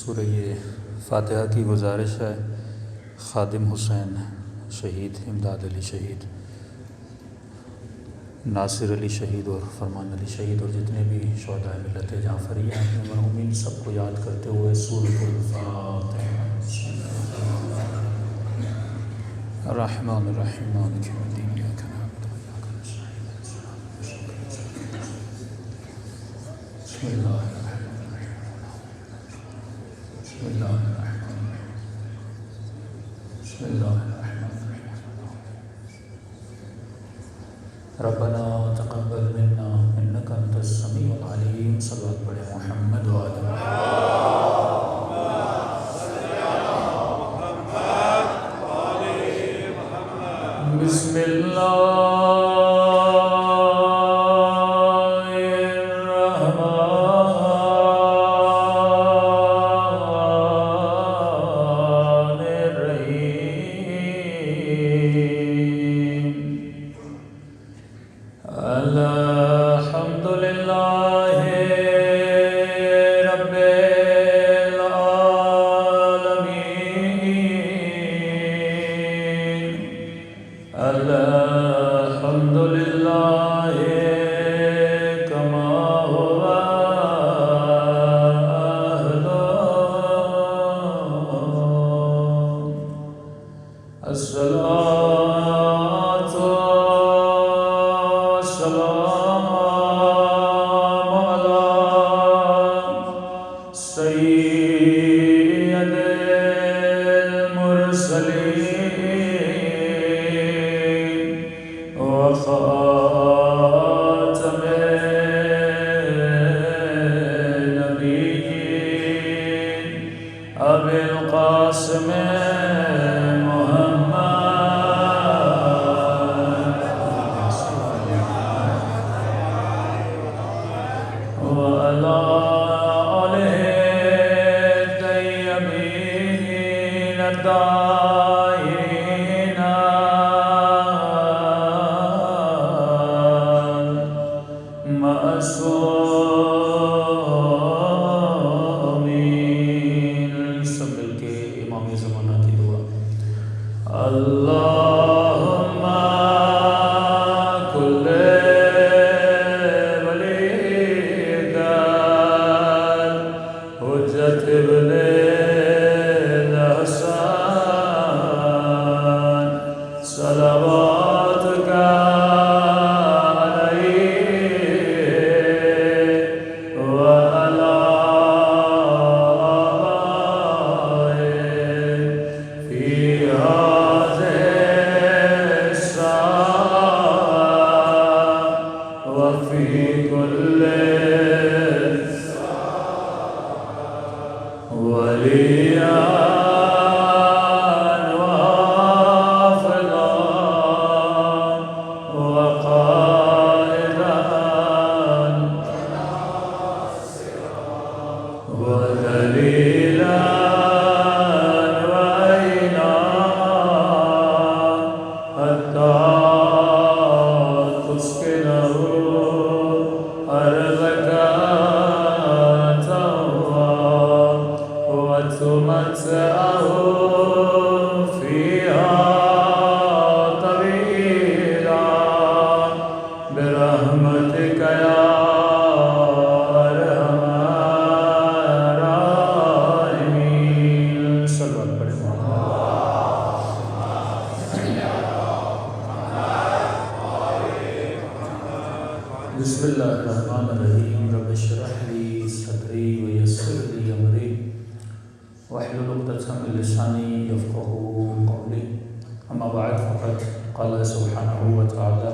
سورہ فاتحہ کی گزارش ہے. خادم حسین شہید، امداد علی شہید، ناصر علی شہید اور فرمان علی شہید اور جتنے بھی شہداء ملت جعفریہ ہیں مرحومین سب کو یاد کرتے ہوئے سورۃ الفاتحہ. الرحمن الرحیم مالک یوم الدین ایاک نعبد و ایاک نستعین بسم اللہ بسم اللہ الرحمن الرحیم بسم اللہ الرحمن الرحیم. ربنا تقبل منا انک انت السمیع العلیم. صلوات پڑھیں محمد و آل محمد. بسم اللہ بسم اللہ الرحمن الرحیم. رب اشرح لی صدری ویسر لی امری واحلل عقدۃ من لسانی یفقهوا قولی. اما بعد فقد قال سبحانہ وتعالی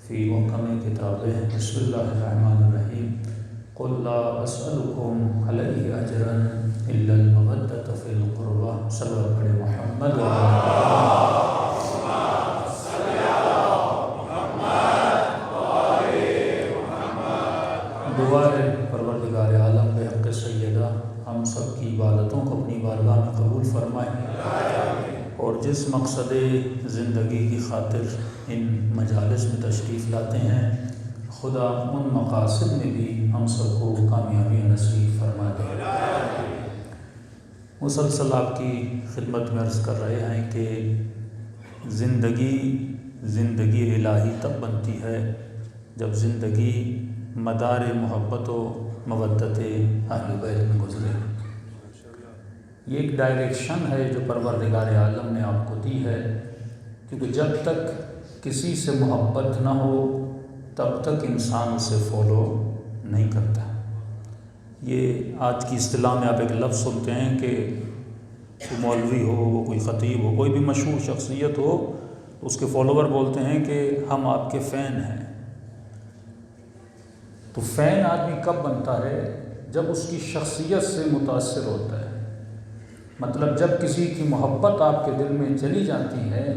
فی محکم کتابہ بسم اللہ الرحمن الرحیم قل لا اسألکم علیہ اجرا الا المودۃ فی القربى. صلوات پڑھیں محمد و آل جس مقصد زندگی کی خاطر ان مجالس میں تشریف لاتے ہیں، خدا ان مقاصد میں بھی ہم سب کو کامیابی نصیب فرما دے۔ مسلسل آپ کی خدمت میں عرض کر رہے ہیں کہ زندگی الہی تب بنتی ہے جب زندگی مدار محبت و مودت اہل بیت میں گزرے۔ یہ ایک ڈائریکشن ہے جو پروردگار عالم نے آپ کو دی ہے، کیونکہ جب تک کسی سے محبت نہ ہو تب تک انسان اسے فالو نہیں کرتا۔ یہ آج کی اصطلاح میں آپ ایک لفظ سنتے ہیں کہ کوئی مولوی ہو، وہ کوئی خطیب ہو، کوئی بھی مشہور شخصیت ہو، اس کے فالوور بولتے ہیں کہ ہم آپ کے فین ہیں۔ تو فین آدمی کب بنتا ہے؟ جب اس کی شخصیت سے متاثر ہوتا ہے۔ مطلب جب کسی کی محبت آپ کے دل میں چلی جاتی ہے،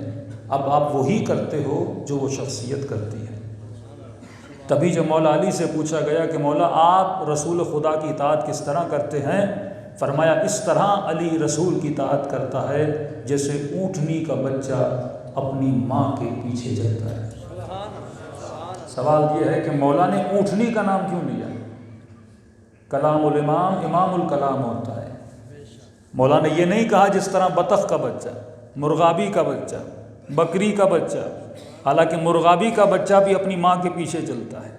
اب آپ وہی کرتے ہو جو وہ شخصیت کرتی ہے۔ تبھی جب مولا علی سے پوچھا گیا کہ مولا آپ رسول خدا کی اطاعت کس طرح کرتے ہیں، فرمایا اس طرح علی رسول کی اطاعت کرتا ہے جیسے اونٹنی کا بچہ اپنی ماں کے پیچھے چلتا ہے۔ سوال یہ ہے کہ مولا نے اونٹنی کا نام کیوں لیا؟ کلام الامام امام الکلام ہوتا ہے۔ مولا نے یہ نہیں کہا جس طرح بطخ کا بچہ، مرغابی کا بچہ، بکری کا بچہ، حالانکہ مرغابی کا بچہ بھی اپنی ماں کے پیچھے چلتا ہے،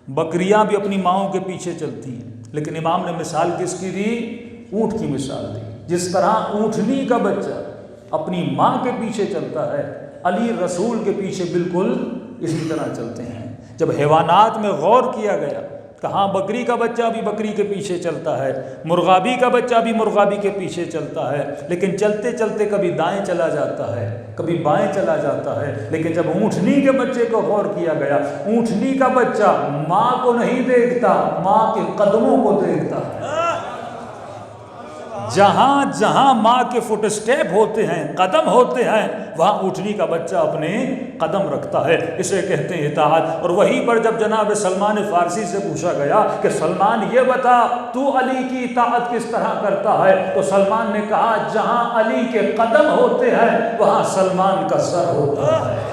بکریاں بھی اپنی ماؤں کے پیچھے چلتی ہیں، لیکن امام نے مثال کس کی دی؟ اونٹ کی مثال دی۔ جس طرح اونٹنی کا بچہ اپنی ماں کے پیچھے چلتا ہے، علی رسول کے پیچھے بالکل اسی طرح چلتے ہیں۔ جب حیوانات میں غور کیا گیا، کہاں بکری کا بچہ بھی بکری کے پیچھے چلتا ہے، مرغابی کا بچہ بھی مرغابی کے پیچھے چلتا ہے، لیکن چلتے چلتے کبھی دائیں چلا جاتا ہے، کبھی بائیں چلا جاتا ہے۔ لیکن جب اونٹنی کے بچے کو غور کیا گیا، اونٹنی کا بچہ ماں کو نہیں دیکھتا، ماں کے قدموں کو دیکھتا ہے۔ جہاں جہاں ماں کے فٹ اسٹیپ ہوتے ہیں، قدم ہوتے ہیں، وہاں اونٹنی کا بچہ اپنے قدم رکھتا ہے۔ اسے کہتے ہیں اطاعت۔ اور وہیں پر جب جناب سلمان فارسی سے پوچھا گیا کہ سلمان یہ بتا تو علی کی اطاعت کس طرح کرتا ہے، تو سلمان نے کہا جہاں علی کے قدم ہوتے ہیں وہاں سلمان کا سر ہوتا ہے۔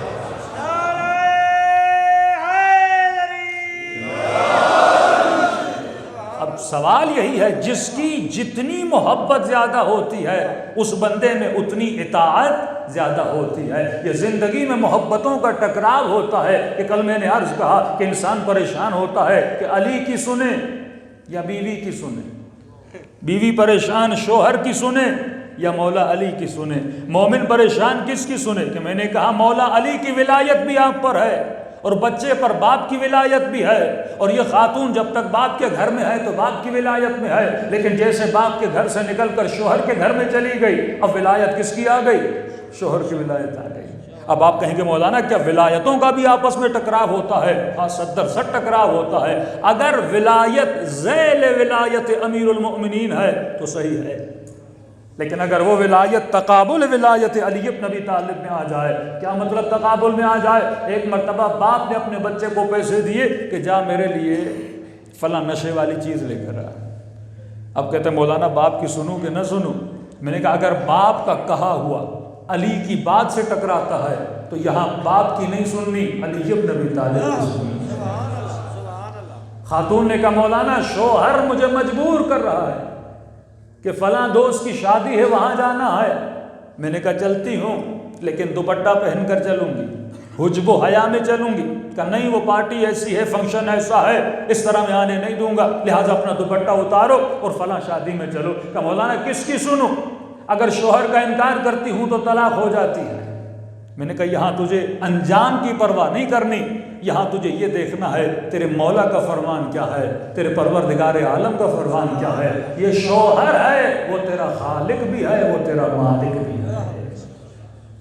اب سوال یہی ہے، جس کی جتنی محبت زیادہ ہوتی ہے اس بندے میں اتنی اطاعت زیادہ ہوتی ہے۔ یہ زندگی میں محبتوں کا ٹکراؤ ہوتا ہے کہ کل میں نے عرض کہا کہ انسان پریشان ہوتا ہے کہ علی کی سنے یا بیوی کی سنے، بیوی پریشان شوہر کی سنے یا مولا علی کی سنے، مومن پریشان کس کی سنے؟ کہ میں نے کہا مولا علی کی ولایت بھی آپ پر ہے اور بچے پر باپ کی ولایت بھی ہے، اور یہ خاتون جب تک باپ کے گھر میں ہے تو باپ کی ولایت میں ہے، لیکن جیسے باپ کے گھر سے نکل کر شوہر کے گھر میں چلی گئی، اب ولایت کس کی آ گئی؟ شوہر کی ولایت آ گئی۔ اب آپ کہیں گے مولانا کیا ولایتوں کا بھی آپس میں ٹکراؤ ہوتا ہے؟ ہاں، 100% ٹکراؤ ہوتا ہے۔ اگر ولایت ذیل ولایت امیر المؤمنین ہے تو صحیح ہے، لیکن اگر وہ ولایت تقابل ولایت علی بن ابی طالب میں آ جائے، کیا مطلب تقابل میں آ جائے؟ ایک مرتبہ باپ نے اپنے بچے کو پیسے دیے کہ جا میرے لیے فلاں نشے والی چیز لے کر آ۔ اب کہتے ہیں مولانا باپ کی سنوں کہ نہ سنوں؟ میں نے کہا اگر باپ کا کہا ہوا علی کی بات سے ٹکراتا ہے تو یہاں باپ کی نہیں سننی، علی بن ابی طالب کی سننی۔ خاتون نے کہا مولانا شوہر مجھے مجبور کر رہا ہے کہ فلاں دوست کی شادی ہے وہاں جانا ہے۔ میں نے کہا چلتی ہوں لیکن دوپٹہ پہن کر چلوں گی، حجب و حیا میں چلوں گی۔ کہا نہیں، وہ پارٹی ایسی ہے، فنکشن ایسا ہے، اس طرح میں آنے نہیں دوں گا، لہٰذا اپنا دوپٹہ اتارو اور فلاں شادی میں چلو۔ کہا مولانا کس کی سنوں؟ اگر شوہر کا انکار کرتی ہوں تو طلاق ہو جاتی ہے۔ میں نے کہا یہاں تجھے انجام کی پرواہ نہیں کرنی، یہاں تجھے یہ دیکھنا ہے تیرے مولا کا فرمان کیا ہے، تیرے پروردگار عالم کا فرمان کیا ہے۔ یہ شوہر ہے، وہ تیرا خالق بھی ہے، وہ تیرا مالک بھی ہے۔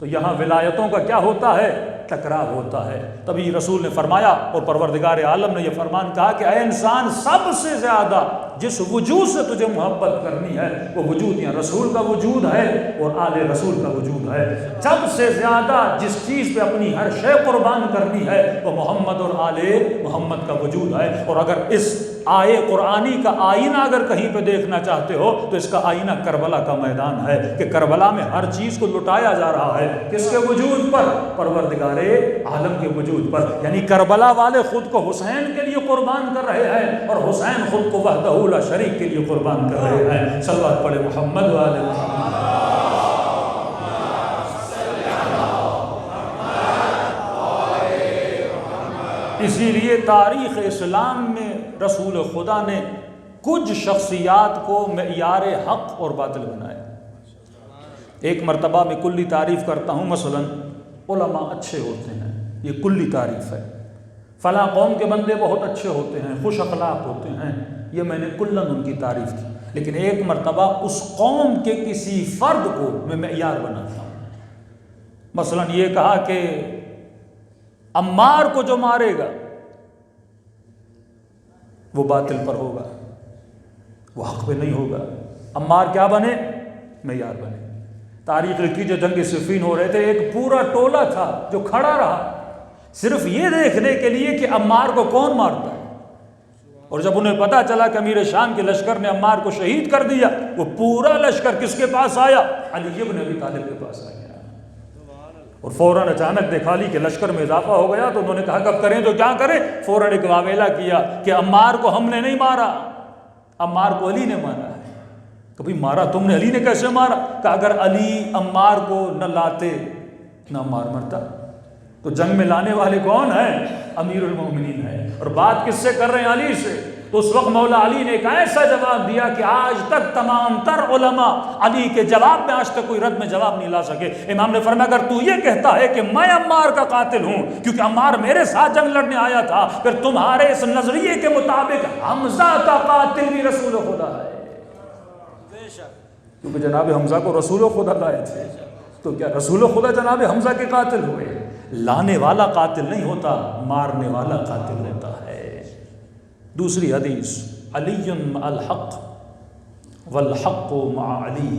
تو یہاں ولایتوں کا کیا ہوتا ہے؟ ٹکراؤ ہوتا ہے۔ تبھی رسول نے فرمایا اور پروردگار عالم نے یہ فرمان کہا کہ اے انسان، سب سے زیادہ جس وجود سے تجھے محبت کرنی ہے وہ وجود یا رسول کا وجود ہے اور آل رسول کا وجود ہے۔ سب سے زیادہ جس چیز پہ اپنی ہر شے قربان کرنی ہے وہ محمد اور آل محمد کا وجود ہے۔ اور اگر اس آئے قرآنی کا آئینہ اگر کہیں پہ دیکھنا چاہتے ہو تو اس کا آئینہ کربلا کا میدان ہے کہ کربلا میں ہر چیز کو لٹایا جا رہا ہے کس کے وجود پر؟ پروردگار عالم کے وجود پر. یعنی کربلا والے خود کو حسین کے لیے قربان کر رہے ہیں اور حسین خود کو وحدہ لا شریک کے لیے قربان کر رہے ہیں. صلوات پڑھے محمد والے محمد. اسی لیے تاریخ اسلام میں رسول خدا نے کچھ شخصیات کو معیار حق اور باطل بنایا. ایک مرتبہ میں کلی تعریف کرتا ہوں، مثلا علماء اچھے ہوتے ہیں، یہ کلی تعریف ہے. فلاں قوم کے بندے بہت اچھے ہوتے ہیں، خوش اخلاق ہوتے ہیں، یہ میں نے کلن ان کی تعریف کی. لیکن ایک مرتبہ اس قوم کے کسی فرد کو میں معیار بناتا ہوں. مثلا یہ کہا کہ عمار کو جو مارے گا وہ باطل پر ہوگا، وہ حق پہ نہیں ہوگا. عمار کیا بنے؟ معیار بنے. تاریخ کی جو جنگ صفین ہو رہے تھے، ایک پورا ٹولہ تھا جو کھڑا رہا صرف یہ دیکھنے کے لیے کہ عمار کو کون مارتا ہے. اور جب انہیں پتا چلا کہ امیر شام کے لشکر نے عمار کو شہید کر دیا، وہ پورا لشکر کس کے پاس آیا؟ علی بن ابی طالب کے پاس آیا. اور فوراً اچانک دیکھا لی کہ لشکر میں اضافہ ہو گیا تو انہوں نے کہا کب کریں تو کیا کریں. فوراً ایک واویلا کیا کہ عمار کو ہم نے نہیں مارا، عمار کو علی نے مارا ہے. کبھی مارا تم نے، علی نے کیسے مارا؟ کہ اگر علی عمار کو نہ لاتے نہ عمار مرتا. تو جنگ میں لانے والے کون ہیں؟ امیر المومنین ہیں. اور بات کس سے کر رہے ہیں؟ علی سے. تو اس وقت مولا علی نے ایک ایسا جواب دیا کہ آج تک تمام تر علماء علی کے جواب میں آج تک کوئی رد میں جواب نہیں لا سکے. امام نے فرمایا اگر تو یہ کہتا ہے کہ میں عمار کا قاتل ہوں کیونکہ عمار میرے ساتھ جنگ لڑنے آیا تھا، پھر تمہارے اس نظریے کے مطابق حمزہ کا قاتل بھی رسول خدا ہے، کیونکہ جناب حمزہ کو رسول خدا لائے تھے. تو کیا رسول خدا جناب حمزہ کے قاتل ہوئے؟ لانے والا قاتل نہیں ہوتا، مارنے والا قاتل ہوتا ہے. دوسری حدیث، علی مع الحق والحق مع علی.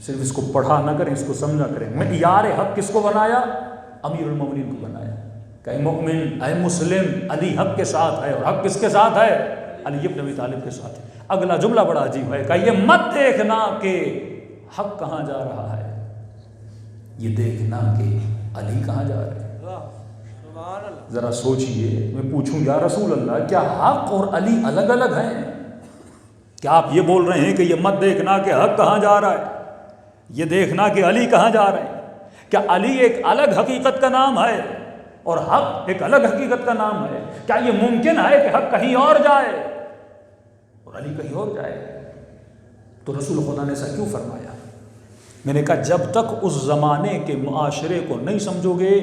صرف اس کو پڑھا نہ کریں، اس کو سمجھا کریں. معیار حق کس کو بنایا؟ امیر المومنین کو بنایا. کہ اے مومن، اے مسلم، علی حق کے ساتھ ہے. اور حق کس کے ساتھ ہے؟ علی بن ابی طالب کے ساتھ ہے. اگلا جملہ بڑا عجیب ہے کہ یہ مت دیکھنا کہ حق کہاں جا رہا ہے، یہ دیکھنا کہ علی کہاں جا رہے ہیں. ذرا سوچئے. میں پوچھوں یا رسول اللہ، کیا حق اور علی الگ الگ ہیں؟ کیا آپ یہ بول رہے ہیں کہ یہ مت دیکھنا کہ حق کہاں جا رہا ہے، یہ دیکھنا کہ علی کہاں جا رہے ہیں؟ کیا علی ایک الگ حقیقت کا نام ہے اور حق ایک الگ حقیقت کا نام ہے؟ کیا یہ ممکن ہے کہ حق کہیں اور جائے اور علی کہیں اور جائے؟ تو رسول خدا نے ایسا کیوں فرمایا؟ میں نے کہا جب تک اس زمانے کے معاشرے کو نہیں سمجھو گے،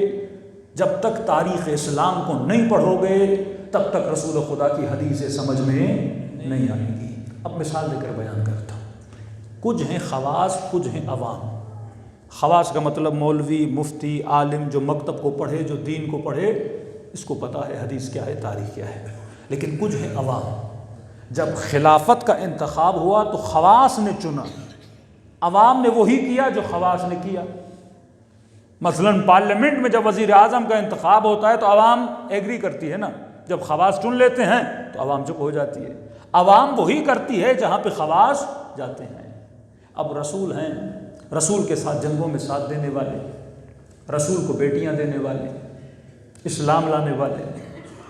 جب تک تاریخ اسلام کو نہیں پڑھو گے، تب تک رسول خدا کی حدیثیں سمجھ میں نہیں آئیں گی. اب مثال دے کر بیان کرتا ہوں. کچھ ہیں خواص، کچھ ہیں عوام. خواص کا مطلب مولوی، مفتی، عالم جو مکتب کو پڑھے، جو دین کو پڑھے، اس کو پتہ ہے حدیث کیا ہے، تاریخ کیا ہے. لیکن کچھ ہیں عوام. جب خلافت کا انتخاب ہوا تو خواص نے چنا، عوام نے وہی کیا جو خواص نے کیا. مثلا پارلیمنٹ میں جب وزیر اعظم کا انتخاب ہوتا ہے تو عوام ایگری کرتی ہے نا، جب خواص چن لیتے ہیں تو عوام چپ ہو جاتی ہے. عوام وہی کرتی ہے جہاں پہ خواص جاتے ہیں. اب رسول ہیں، رسول کے ساتھ جنگوں میں ساتھ دینے والے، رسول کو بیٹیاں دینے والے، اسلام لانے والے،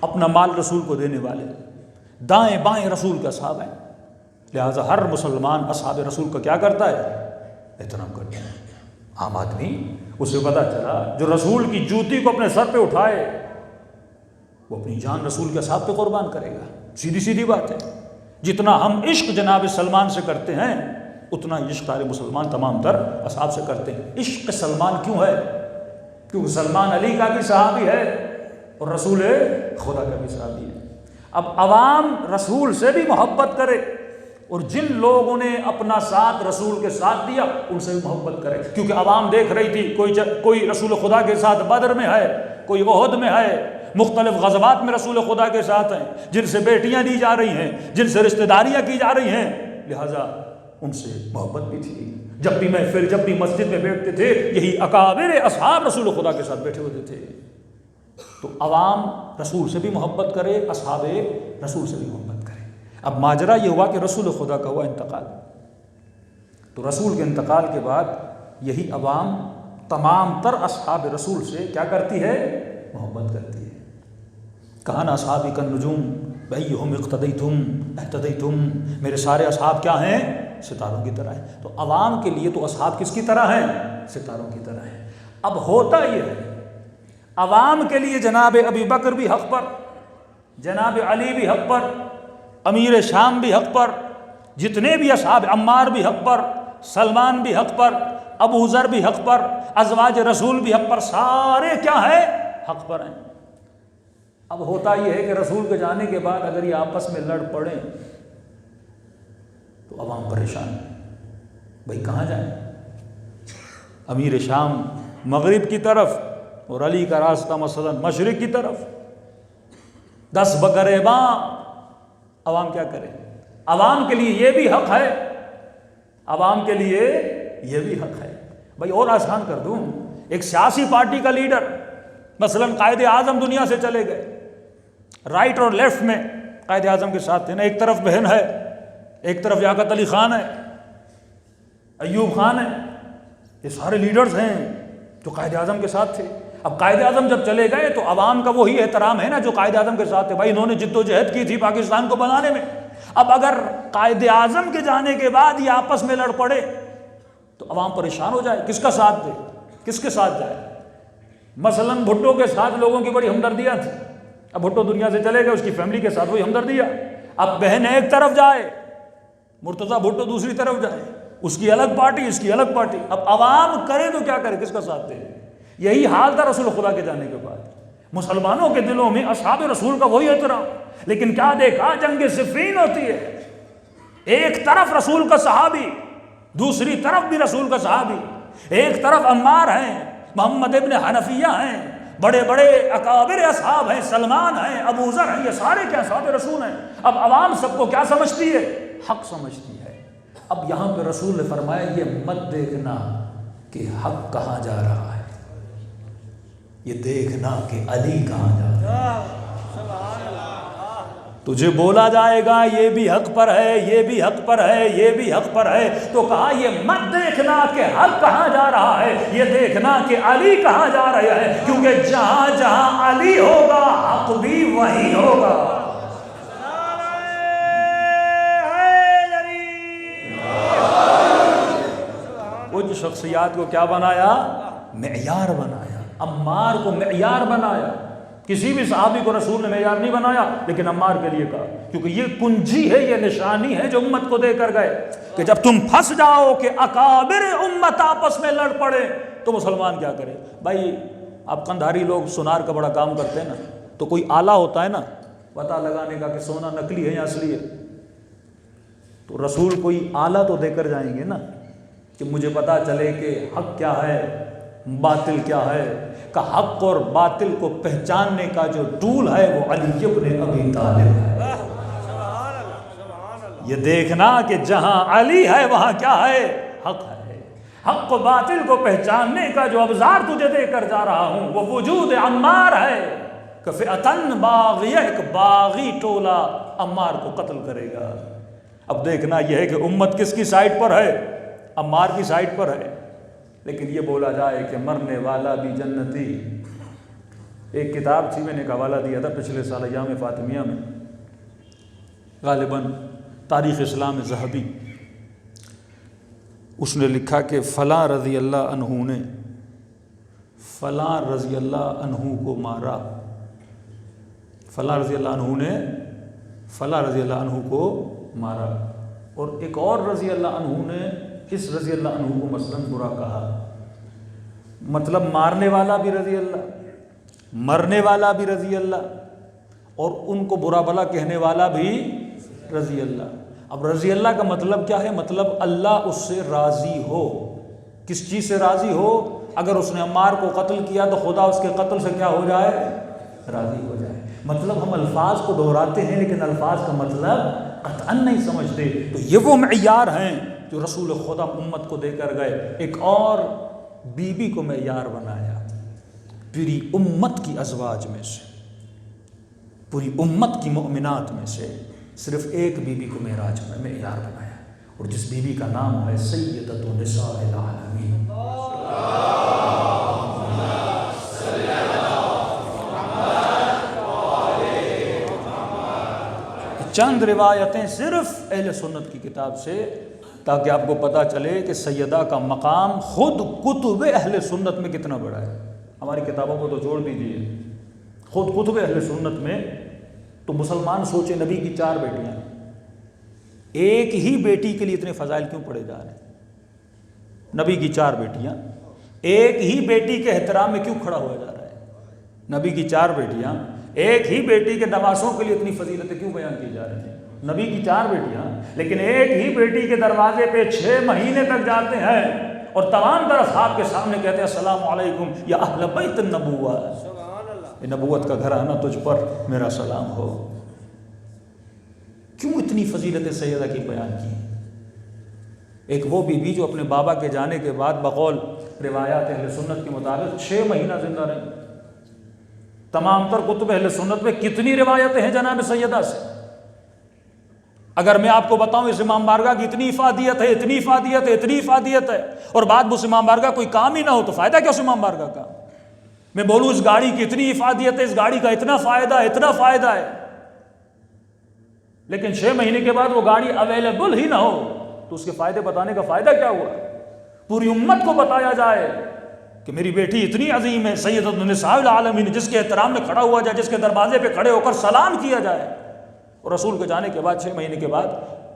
اپنا مال رسول کو دینے والے، دائیں بائیں رسول کا اصحاب ہیں. لہٰذا ہر مسلمان اصحاب رسول کا کیا کرتا ہے؟ احترام کرتا ہے. عام آدمی اسے پتہ چلا جو رسول کی جوتی کو اپنے سر پہ اٹھائے وہ اپنی جان رسول کے اصحاب پہ قربان کرے گا. سیدھی سیدھی بات ہے. جتنا ہم عشق جناب سلمان سے کرتے ہیں اتنا عشق سارے مسلمان تمام تر اصحاب سے کرتے ہیں. عشق سلمان کیوں ہے؟ کیونکہ سلمان علی کا بھی صحابی ہے اور رسول خدا کا بھی صحابی ہے. اب عوام رسول سے بھی محبت کرے اور جن لوگوں نے اپنا ساتھ رسول کے ساتھ دیا ان سے بھی محبت کرے. کیونکہ عوام دیکھ رہی تھی کوئی رسول خدا کے ساتھ بدر میں ہے، کوئی احد میں ہے، مختلف غزوات میں رسول خدا کے ساتھ ہیں، جن سے بیٹیاں دی جا رہی ہیں، جن سے رشتہ داریاں کی جا رہی ہیں. لہٰذا ان سے محبت بھی تھی. جب بھی محفل، جب بھی مسجد میں بیٹھتے تھے، یہی اکابر اصحاب رسول خدا کے ساتھ بیٹھے ہوتے تھے. تو عوام رسول سے بھی محبت کرے، اصحاب رسول سے بھی محبت کرے۔ اب ماجرا یہ ہوا کہ رسول خدا کا ہوا انتقال، تو رسول کے انتقال کے بعد یہی عوام تمام تر اصحاب رسول سے کیا کرتی ہے؟ محبت کرتی ہے۔ کہانا اصحابی کالنجوم بأیہم اقتدیتم اہتدیتم، میرے سارے اصحاب کیا ہیں؟ ستاروں کی طرح ہیں۔ تو عوام کے لیے تو اصحاب کس کی طرح ہیں؟ ستاروں کی طرح ہیں۔ اب ہوتا یہ ہے عوام کے لیے جناب ابی بکر بھی حق پر، جناب علی بھی حق پر، امیر شام بھی حق پر، جتنے بھی اصحاب، عمار بھی حق پر، سلمان بھی حق پر، ابو ذر بھی حق پر، ازواج رسول بھی حق پر، سارے کیا ہیں؟ حق پر ہیں۔ اب ہوتا یہ ہے کہ رسول کے جانے کے بعد اگر یہ آپس میں لڑ پڑیں تو عوام پریشان ہے، بھائی کہاں جائیں؟ امیر شام مغرب کی طرف اور علی کا راستہ مثلا مشرق کی طرف، 10 بقرے باں، عوام کیا کرے؟ عوام کے لیے یہ بھی حق ہے، عوام کے لیے یہ بھی حق ہے۔ بھائی اور آسان کر دوں، ایک سیاسی پارٹی کا لیڈر مثلا قائد اعظم دنیا سے چلے گئے، رائٹ اور لیفٹ میں قائد اعظم کے ساتھ تھے نا، ایک طرف بہن ہے، ایک طرف لیاقت علی خان ہے، ایوب خان ہے، یہ سارے لیڈرز ہیں جو قائد اعظم کے ساتھ تھے۔ اب قائد اعظم جب چلے گئے تو عوام کا وہی احترام ہے نا جو قائد اعظم کے ساتھ تھے، بھائی انہوں نے جد و جہد کی تھی پاکستان کو بنانے میں۔ اب اگر قائد اعظم کے جانے کے بعد یہ آپس میں لڑ پڑے تو عوام پریشان ہو جائے، کس کا ساتھ دے، کس کے ساتھ جائے؟ مثلا بھٹو کے ساتھ لوگوں کی بڑی ہمدردیاں تھیں، اب بھٹو دنیا سے چلے گئے، اس کی فیملی کے ساتھ وہی ہمدردیاں، اب بہن ایک طرف جائے، مرتضیٰ بھٹو دوسری طرف جائے، اس کی الگ پارٹی، اس کی الگ پارٹی، اب عوام کرے تو کیا کرے، کس کا ساتھ دے؟ یہی حال تھا رسول خدا کے جانے کے بعد، مسلمانوں کے دلوں میں اصحاب رسول کا وہی احترام، لیکن کیا دیکھا؟ جنگ صفین ہوتی ہے، ایک طرف رسول کا صحابی، دوسری طرف بھی رسول کا صحابی، ایک طرف عمار ہیں، محمد ابن حنفیہ ہیں، بڑے بڑے اکابر اصحاب ہیں، سلمان ہیں، ابو ذر ہیں، یہ سارے کیا اصحاب رسول ہیں۔ اب عوام سب کو کیا سمجھتی ہے؟ حق سمجھتی ہے۔ اب یہاں پہ رسول نے فرمایا یہ مت دیکھنا کہ حق کہاں جا رہا ہے، یہ دیکھنا کہ علی کہاں جا رہا ہے۔ تجھے بولا جائے گا یہ بھی حق پر ہے، یہ بھی حق پر ہے، یہ بھی حق پر ہے، تو کہا یہ مت دیکھنا کہ حق کہاں جا رہا ہے، یہ دیکھنا کہ علی کہاں جا رہا ہے، کیونکہ جہاں جہاں علی ہوگا حق بھی وہیں ہوگا۔ کچھ شخصیات کو کیا بنایا؟ معیار بنایا۔ عمار کو معیار بنایا، کسی بھی صحابی کو رسول نے معیار نہیں بنایا، لیکن عمار کے لیے کہا، کیونکہ یہ کنجی ہے، یہ نشانی ہے جو امت کو دے کر گئے کہ جب تم پھنس جاؤ کہ اکابر امت آپس میں لڑ پڑے تو مسلمان کیا کرے۔ بھائی آپ قندھاری لوگ سونار کا بڑا کام کرتے ہیں نا، تو کوئی آلہ ہوتا ہے نا پتہ لگانے کا کہ سونا نکلی ہے یا اصلی ہے، تو رسول کوئی آلہ تو دے کر جائیں گے نا کہ مجھے پتہ چلے کہ حق کیا ہے باطل کیا ہے، کہ حق اور باطل کو پہچاننے کا جو ٹول ہے وہ علی ابن ابی طالب ہے۔ یہ دیکھنا کہ جہاں علی ہے وہاں کیا ہے؟ حق ہے۔ حق و باطل کو پہچاننے کا جو ابزار تجھے دے کر جا رہا ہوں وہ وجود عمار ہے، کہ فئتن باغیہ، ایک باغی ٹولہ عمار کو قتل کرے گا۔ اب دیکھنا یہ ہے کہ امت کس کی سائٹ پر ہے؟ عمار کی سائٹ پر ہے، لیکن یہ بولا جائے کہ مرنے والا بھی جنتی۔ ایک کتاب تھی، میں نے ایک حوالہ دیا تھا پچھلے سال ایام فاطمیہ میں، غالباً تاریخ اسلام ذہبی، اس نے لکھا کہ فلاں رضی اللہ عنہ نے فلاں رضی اللہ عنہ کو مارا، فلاں رضی اللہ عنہ نے فلاں رضی اللہ عنہ کو مارا، اور ایک اور رضی اللہ عنہ نے اس رضی اللہ عنہ کو مثلاً برا کہا۔ مطلب مارنے والا بھی رضی اللہ، مرنے والا بھی رضی اللہ، اور ان کو برا بھلا کہنے والا بھی رضی اللہ۔ اب رضی اللہ کا مطلب کیا ہے؟ مطلب اللہ اس سے راضی ہو۔ کس چیز سے راضی ہو؟ اگر اس نے عمار کو قتل کیا تو خدا اس کے قتل سے کیا ہو جائے؟ راضی ہو جائے۔ مطلب ہم الفاظ کو دہراتے ہیں لیکن الفاظ کا مطلب قطعاً نہیں سمجھتے۔ تو یہ وہ معیار ہیں جو رسول خدا امت کو دے کر گئے۔ ایک اور بی بی کو معیار بنایا، پوری امت کی ازواج میں سے، پوری امت کی مؤمنات میں سے صرف ایک بیوی کو معراج میں معیار بنایا، اور جس بیوی کا نام ہے سیدۃ نساء العالمین۔ چند روایتیں صرف اہل سنت کی کتاب سے، تاکہ آپ کو پتہ چلے کہ سیدہ کا مقام خود کتب اہل سنت میں کتنا بڑا ہے۔ ہماری کتابوں کو تو چھوڑ دیجیے، خود کتب اہل سنت میں تو مسلمان سوچے نبی کی 4 بیٹیاں، ایک ہی بیٹی کے لیے اتنے فضائل کیوں پڑے جا رہے ہیں؟ نبی کی 4 بیٹیاں، ایک ہی بیٹی کے احترام میں کیوں کھڑا ہوا جا رہا ہے؟ نبی کی 4 بیٹیاں، ایک ہی بیٹی کے نواسوں کے لیے اتنی فضیلتیں کیوں بیان کی جا رہی ہیں؟ نبی کی 4 بیٹیاں، لیکن ایک ہی بیٹی کے دروازے پہ 6 مہینے تک جاتے ہیں اور تمام طرف ہاتھ کے سامنے کہتے ہیں السلام علیکم یا اہل بیت النبوہ، یہ نبوت کا گھرانہ تجھ پر میرا سلام ہو۔ کیوں اتنی فضیلت سیدہ کی بیان کی؟ ایک وہ بیوی جو اپنے بابا کے جانے کے بعد بقول روایات اہل سنت کے مطابق 6 مہینہ زندہ رہی۔ تمام تر کتب اہل سنت میں کتنی روایتیں ہیں جناب سیدہ سے؟ اگر میں آپ کو بتاؤں اس امام بارگاہ کی اتنی افادیت ہے، اتنی افادیت ہے، اتنی افادیت ہے، اور بعد میں اس امام بارگاہ کوئی کام ہی نہ ہو تو فائدہ کیا اس امام بارگاہ کا؟ میں بولوں اس گاڑی کی اتنی افادیت ہے، اس گاڑی کا اتنا فائدہ ہے، اتنا فائدہ ہے، لیکن 6 مہینے کے بعد وہ گاڑی اویلیبل ہی نہ ہو تو اس کے فائدے بتانے کا فائدہ کیا ہوا؟ پوری امت کو بتایا جائے کہ میری بیٹی اتنی عظیم ہے، سیدۃ نساء العالمین، جس کے احترام میں کھڑا ہوا جائے، جس کے دروازے پہ کھڑے ہو کر سلام کیا جائے، اور رسول کے جانے کے بعد 6 مہینے کے بعد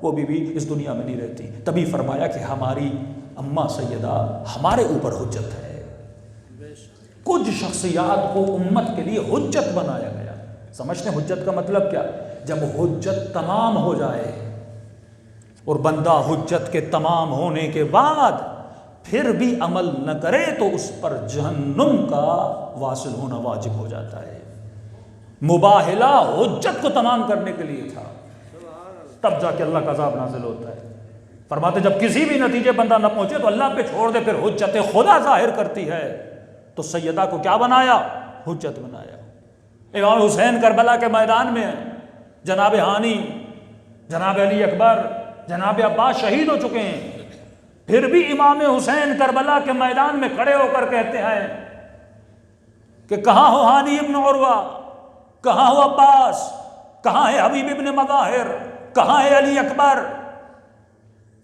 وہ بیوی اس دنیا میں نہیں رہتی۔ تبھی فرمایا کہ ہماری اماں سیدہ ہمارے اوپر حجت ہے۔ کچھ شخصیات کو امت کے لیے حجت بنایا گیا۔ سمجھتے ہیں حجت کا مطلب کیا؟ جب حجت تمام ہو جائے اور بندہ حجت کے تمام ہونے کے بعد پھر بھی عمل نہ کرے تو اس پر جہنم کا واصل ہونا واجب ہو جاتا ہے۔ مباہلہ حجت کو تمام کرنے کے لیے تھا، تب جا کے اللہ کا عذاب نازل ہوتا ہے۔ فرماتے جب کسی بھی نتیجے بندہ نہ پہنچے تو اللہ پہ چھوڑ دے، پھر حجت خدا ظاہر کرتی ہے۔ تو سیدہ کو کیا بنایا؟ حجت بنایا۔ امام حسین کربلا کے میدان میں جناب ہانی، جناب علی اکبر، جناب عباس شہید ہو چکے ہیں، پھر بھی امام حسین کربلا کے میدان میں کھڑے ہو کر کہتے ہیں کہ کہاں ہو ہانی ابن عروہ، کہاں ہو عباس، کہاں ہے حبیب ابن مظاہر، کہاں ہے علی اکبر؟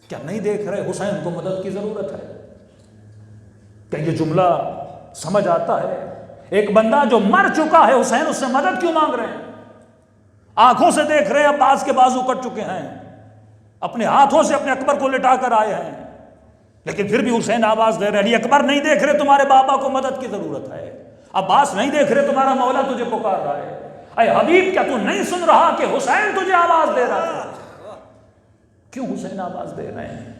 کیا نہیں دیکھ رہے حسین کو مدد کی ضرورت ہے؟ کیا یہ جملہ سمجھ آتا ہے؟ ایک بندہ جو مر چکا ہے، حسین اس سے مدد کیوں مانگ رہے ہیں؟ آنکھوں سے دیکھ رہے ہیں عباس کے بازو کٹ چکے ہیں، اپنے ہاتھوں سے اپنے اکبر کو لٹا کر آئے ہیں، لیکن پھر بھی حسین آواز دے رہے، علی اکبر نہیں دیکھ رہے تمہارے بابا کو مدد کی ضرورت ہے، عباس نہیں دیکھ رہے تمہارا مولا تجھے پکار رہا ہے، اے حبیب کیا تو نہیں سن رہا کہ حسین تجھے آواز دے رہا ہے؟ کیوں حسین آواز دے رہے ہیں؟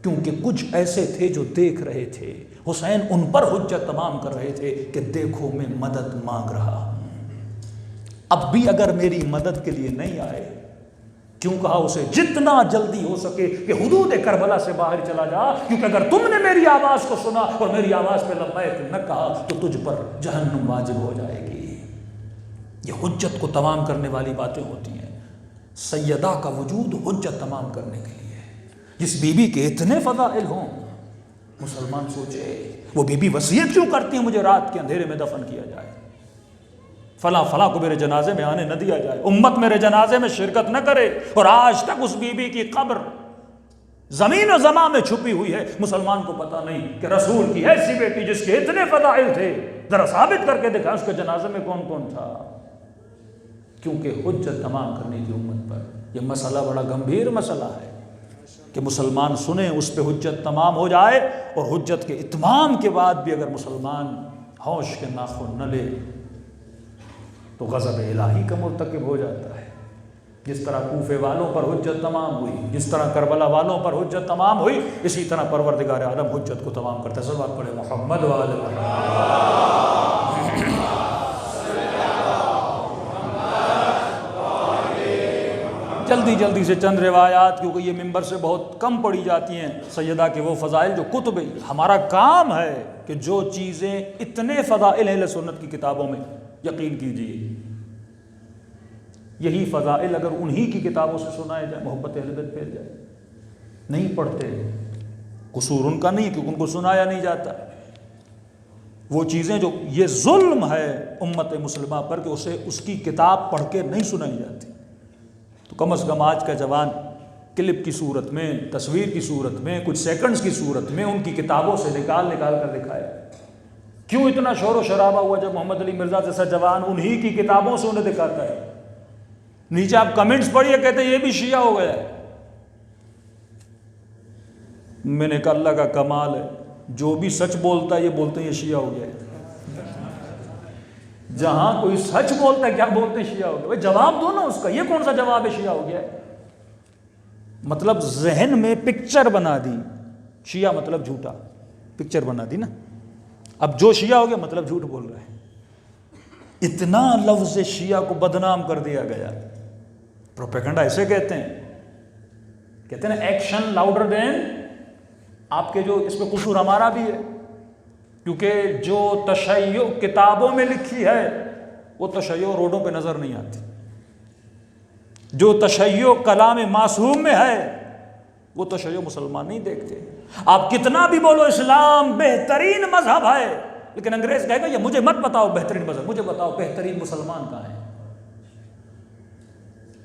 کیونکہ کچھ ایسے تھے جو دیکھ رہے تھے، حسین ان پر حجت تمام کر رہے تھے کہ دیکھو میں مدد مانگ رہا ہوں، اب بھی اگر میری مدد کے لیے نہیں آئے، کیوں کہا اسے جتنا جلدی ہو سکے کہ حدود کربلا سے باہر چلا جا، کیونکہ اگر تم نے میری آواز کو سنا اور میری آواز پہ لبیک نہ کہا تو تجھ پر جہنم واجب ہو جائے گی۔ یہ حجت کو تمام کرنے والی باتیں ہوتی ہیں۔ سیدہ کا وجود حجت تمام کرنے کے لیے، جس بی بی کے اتنے فضائل ہوں، مسلمان سوچے وہ بی بی وصیت کیوں کرتی ہیں مجھے رات کے اندھیرے میں دفن کیا جائے، فلاں فلاں کو میرے جنازے میں آنے نہ دیا جائے، امت میرے جنازے میں شرکت نہ کرے، اور آج تک اس بی بی کی قبر زمین و زمان میں چھپی ہوئی ہے۔ مسلمان کو پتہ نہیں کہ رسول کی ایسی بیٹی جس کے اتنے فضائل تھے، ذرا ثابت کر کے دکھا اس کے جنازے میں کون کون تھا، کیونکہ حجت تمام کرنے کی امت پر۔ یہ مسئلہ بڑا گمبھیر مسئلہ ہے کہ مسلمان سنیں، اس پہ حجت تمام ہو جائے، اور حجت کے اتمام کے بعد بھی اگر مسلمان ہوش کے ناخن نہ لے تو غضب الہی کا مرتکب ہو جاتا ہے۔ جس طرح کوفے والوں پر حجت تمام ہوئی، جس طرح کربلا والوں پر حجت تمام ہوئی، اسی طرح پروردگار عالم حجت کو تمام کرتا ہے۔ صلوات پڑھے محمد وآل محمد۔ جلدی جلدی سے چند روایات، کیونکہ یہ ممبر سے بہت کم پڑھی جاتی ہیں، سیدہ کے وہ فضائل جو کتب، ہمارا کام ہے کہ جو چیزیں اتنے فضائل ہیں اہل سنت کی کتابوں میں، یقین کیجیے یہی فضائل اگر انہی کی کتابوں سے سنائے جائے محبت اہل بیت پھیل جائے. نہیں پڑھتے، قصور ان کا نہیں کیونکہ ان کو سنایا نہیں جاتا. وہ چیزیں جو یہ ظلم ہے امت مسلمہ پر کہ اسے اس کی کتاب پڑھ کے نہیں سنائی جاتی، تو کم از کم آج کا جوان کلپ کی صورت میں، تصویر کی صورت میں، کچھ سیکنڈز کی صورت میں ان کی کتابوں سے نکال کر دکھائے. کیوں اتنا شور و شرابہ ہوا جب محمد علی مرزا جیسا جوان انہی کی کتابوں سے انہیں دکھاتا ہے. نیچے آپ کمنٹس پڑھیے، کہتے ہیں یہ بھی شیعہ ہو گیا ہے. میں نے کہا اللہ کا کمال ہے، جو بھی سچ بولتا ہے یہ بولتے ہیں یہ شیعہ ہو گیا ہے. جہاں کوئی سچ بولتا ہے کیا بولتے ہیں شیعہ ہو گیا. جواب دو نا اس کا، یہ کون سا جواب ہے شیعہ ہو گیا ہے؟ مطلب ذہن میں پکچر بنا دی، شیعہ مطلب جھوٹا، پکچر بنا دی نا. اب جو شیعہ ہو گیا مطلب جھوٹ بول رہا ہے. اتنا لفظ شیعہ کو بدنام کر دیا گیا. پروپیگنڈا ایسے کہتے ہیں ایکشن لاؤڈر دین آپ کے، جو اس پہ قصور ہمارا بھی ہے، کیونکہ جو تشیع کتابوں میں لکھی ہے وہ تشیع روڈوں پہ نظر نہیں آتی. جو تشیع کلام معصوم میں ہے وہ تشیع مسلمان نہیں دیکھتے. آپ کتنا بھی بولو اسلام بہترین مذہب ہے، لیکن انگریز کہے گا یہ مجھے مت بتاؤ بہترین مذہب، مجھے بتاؤ بہترین مسلمان کہاں ہے.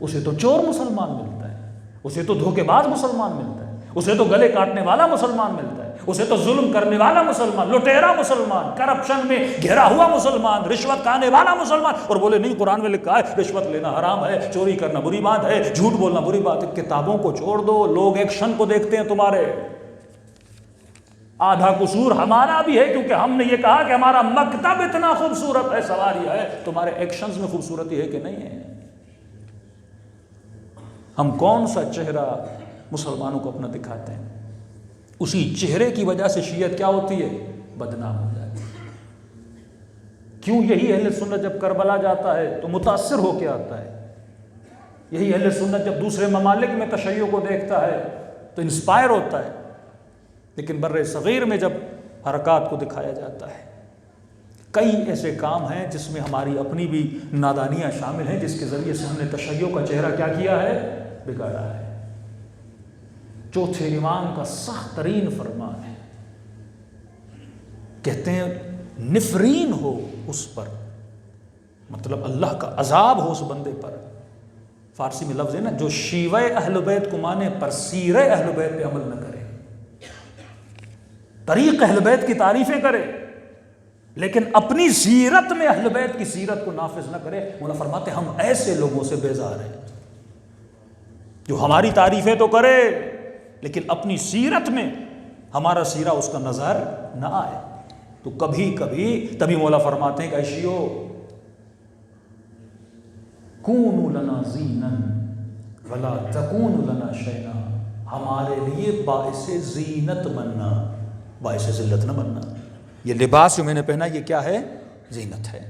اسے تو چور مسلمان ملتا ہے، اسے تو دھوکے باز مسلمان ملتا ہے، اسے تو گلے کاٹنے والا مسلمان ملتا ہے، اسے تو ظلم کرنے والا مسلمان، لٹیرا مسلمان، کرپشن میں گھرا ہوا مسلمان، رشوت کھانے والا مسلمان. اور بولے نہیں قرآن میں لکھا ہے رشوت لینا حرام ہے، چوری کرنا بری بات ہے، جھوٹ بولنا بری بات ہے. کتابوں کو چھوڑ دو، لوگ ایکشن کو دیکھتے ہیں تمہارے. آدھا قصور ہمارا بھی ہے کیونکہ ہم نے یہ کہا کہ ہمارا مکتب اتنا خوبصورت ہے، سوال یہ ہے تمہارے ایکشنز میں خوبصورتی ہے کہ نہیں ہے. ہم کون سا چہرہ مسلمانوں کو اپنا دکھاتے ہیں، اسی چہرے کی وجہ سے شیعت کیا ہوتی ہے، بدنام ہو جاتی ہے. کیوں یہی اہل سنت جب کربلا جاتا ہے تو متاثر ہو کے آتا ہے. یہی اہل سنت جب دوسرے ممالک میں تشیع کو دیکھتا ہے تو انسپائر ہوتا ہے. لیکن بر صغیر میں جب حرکات کو دکھایا جاتا ہے، کئی ایسے کام ہیں جس میں ہماری اپنی بھی نادانیاں شامل ہیں، جس کے ذریعے سے ہم نے تشیع کا چہرہ کیا کیا ہے، بگاڑا ہے. چوتھے امام کا سخت ترین فرمان ہے، کہتے ہیں نفرین ہو اس پر، مطلب اللہ کا عذاب ہو اس بندے پر. فارسی میں لفظ ہے نا، جو شیوہ اہل بیت کو مانے پر سیرہ اہل بیت پہ عمل نہ کرے، طریق اہل بیت کی تعریفیں کرے لیکن اپنی سیرت میں اہل بیت کی سیرت کو نافذ نہ کرے. مولا فرماتے ہیں ہم ایسے لوگوں سے بیزار ہیں جو ہماری تعریفیں تو کرے لیکن اپنی سیرت میں ہمارا سیرہ اس کا نظر نہ آئے. تو کبھی کبھی تبھی مولا فرماتے ہیں کہ عشیو کونوا لنا زینا ولا تکونوا لنا شیئا، ہمارے لیے باعث زینت بننا، باعث ذلت نہ بننا. یہ لباس جو میں نے پہنا یہ کیا ہے، زینت ہے.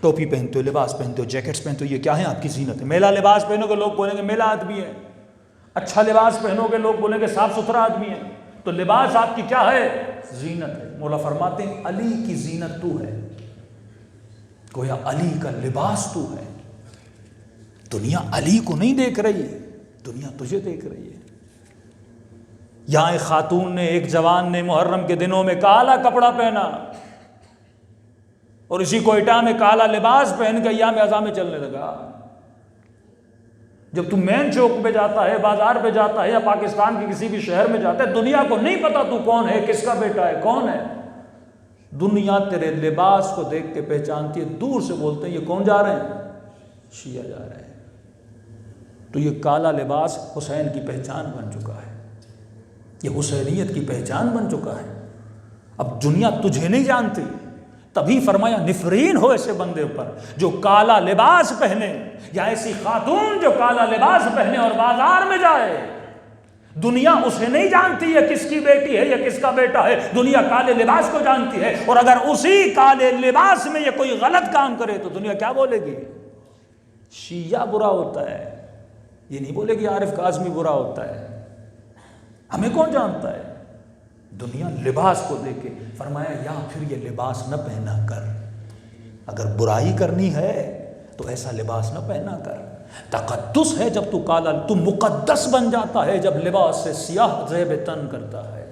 ٹوپی پہنتے ہو، لباس پہنتے ہو، جیکٹس پہنتے ہو، یہ کیا ہے، آپ کی زینت ہے. میلا لباس پہنو گے لوگ بولیں گے میلا آدمی ہے. اچھا لباس پہنو گے لوگ بولیں گے صاف ستھرا آدمی ہے. تو لباس آپ کی کیا ہے، زینت ہے. مولا فرماتے ہیں علی کی زینت تو ہے، گویا علی کا لباس تو ہے. دنیا علی کو نہیں دیکھ رہی، دنیا تجھے دیکھ رہی ہے. یہاں ایک خاتون نے، ایک جوان نے محرم کے دنوں میں کالا کپڑا پہنا اور اسی کوئٹہ میں کالا لباس پہن کے ایام اعضاء میں چلنے لگا. جب تم مین چوک پہ جاتا ہے، بازار پہ جاتا ہے، یا پاکستان کے کسی بھی شہر میں جاتا ہے، دنیا کو نہیں پتا تو کون ہے، کس کا بیٹا ہے، کون ہے. دنیا تیرے لباس کو دیکھ کے پہچانتی ہے. دور سے بولتے ہیں یہ کون جا رہے ہیں، شیعہ جا رہے ہیں. تو یہ کالا لباس حسین کی پہچان بن چکا ہے، یہ حسینیت کی پہچان بن چکا ہے. اب دنیا تجھے نہیں جانتی، تبھی فرمایا نفرین ہو ایسے بندے پر جو کالا لباس پہنے، یا ایسی خاتون جو کالا لباس پہنے اور بازار میں جائے. دنیا اسے نہیں جانتی ہے کس کی بیٹی ہے یا کس کا بیٹا ہے، دنیا کالے لباس کو جانتی ہے. اور اگر اسی کالے لباس میں یہ کوئی غلط کام کرے تو دنیا کیا بولے گی، شیعہ برا ہوتا ہے. یہ نہیں بولے کہ عارف کاظمی برا ہوتا ہے، ہمیں کون جانتا ہے؟ دنیا لباس کو دیکھ کے فرمایا یا پھر یہ لباس نہ پہنا کر، اگر برائی کرنی ہے تو ایسا لباس نہ پہنا کر۔ تقدس ہے جب تو کالا، تو مقدس بن جاتا ہے جب لباس سے سیاہ زیب تن کرتا ہے،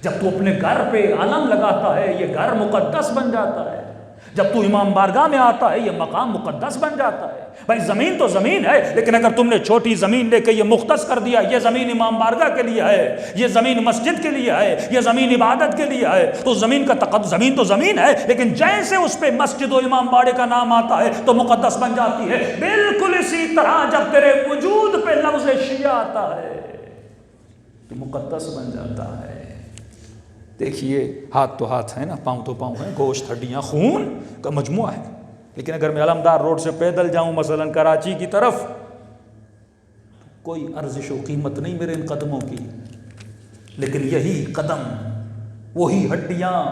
جب تو اپنے گھر پہ علم لگاتا ہے یہ گھر مقدس بن جاتا ہے، جب تو امام بارگاہ میں آتا ہے یہ مقام مقدس بن جاتا ہے۔ بھائی زمین تو زمین ہے، لیکن اگر تم نے چھوٹی زمین لے کے یہ مختص کر دیا یہ زمین امام بارگاہ کے لیے ہے، یہ زمین مسجد کے لیے ہے، یہ زمین عبادت کے لیے ہے، تو زمین کا تقدس، زمین تو زمین ہے لیکن جیسے اس پہ مسجد و امام باڑے کا نام آتا ہے تو مقدس بن جاتی ہے۔ بالکل اسی طرح جب تیرے وجود پہ لفظ شیعہ آتا ہے تو مقدس بن جاتا ہے۔ دیکھیے ہاتھ تو ہاتھ ہے نا، پاؤں تو پاؤں ہے، گوشت ہڈیاں خون کا مجموعہ ہے، لیکن اگر میں علمدار روڈ سے پیدل جاؤں مثلا کراچی کی طرف، کوئی ارزش و قیمت نہیں میرے ان قدموں کی، لیکن یہی قدم، وہی ہڈیاں،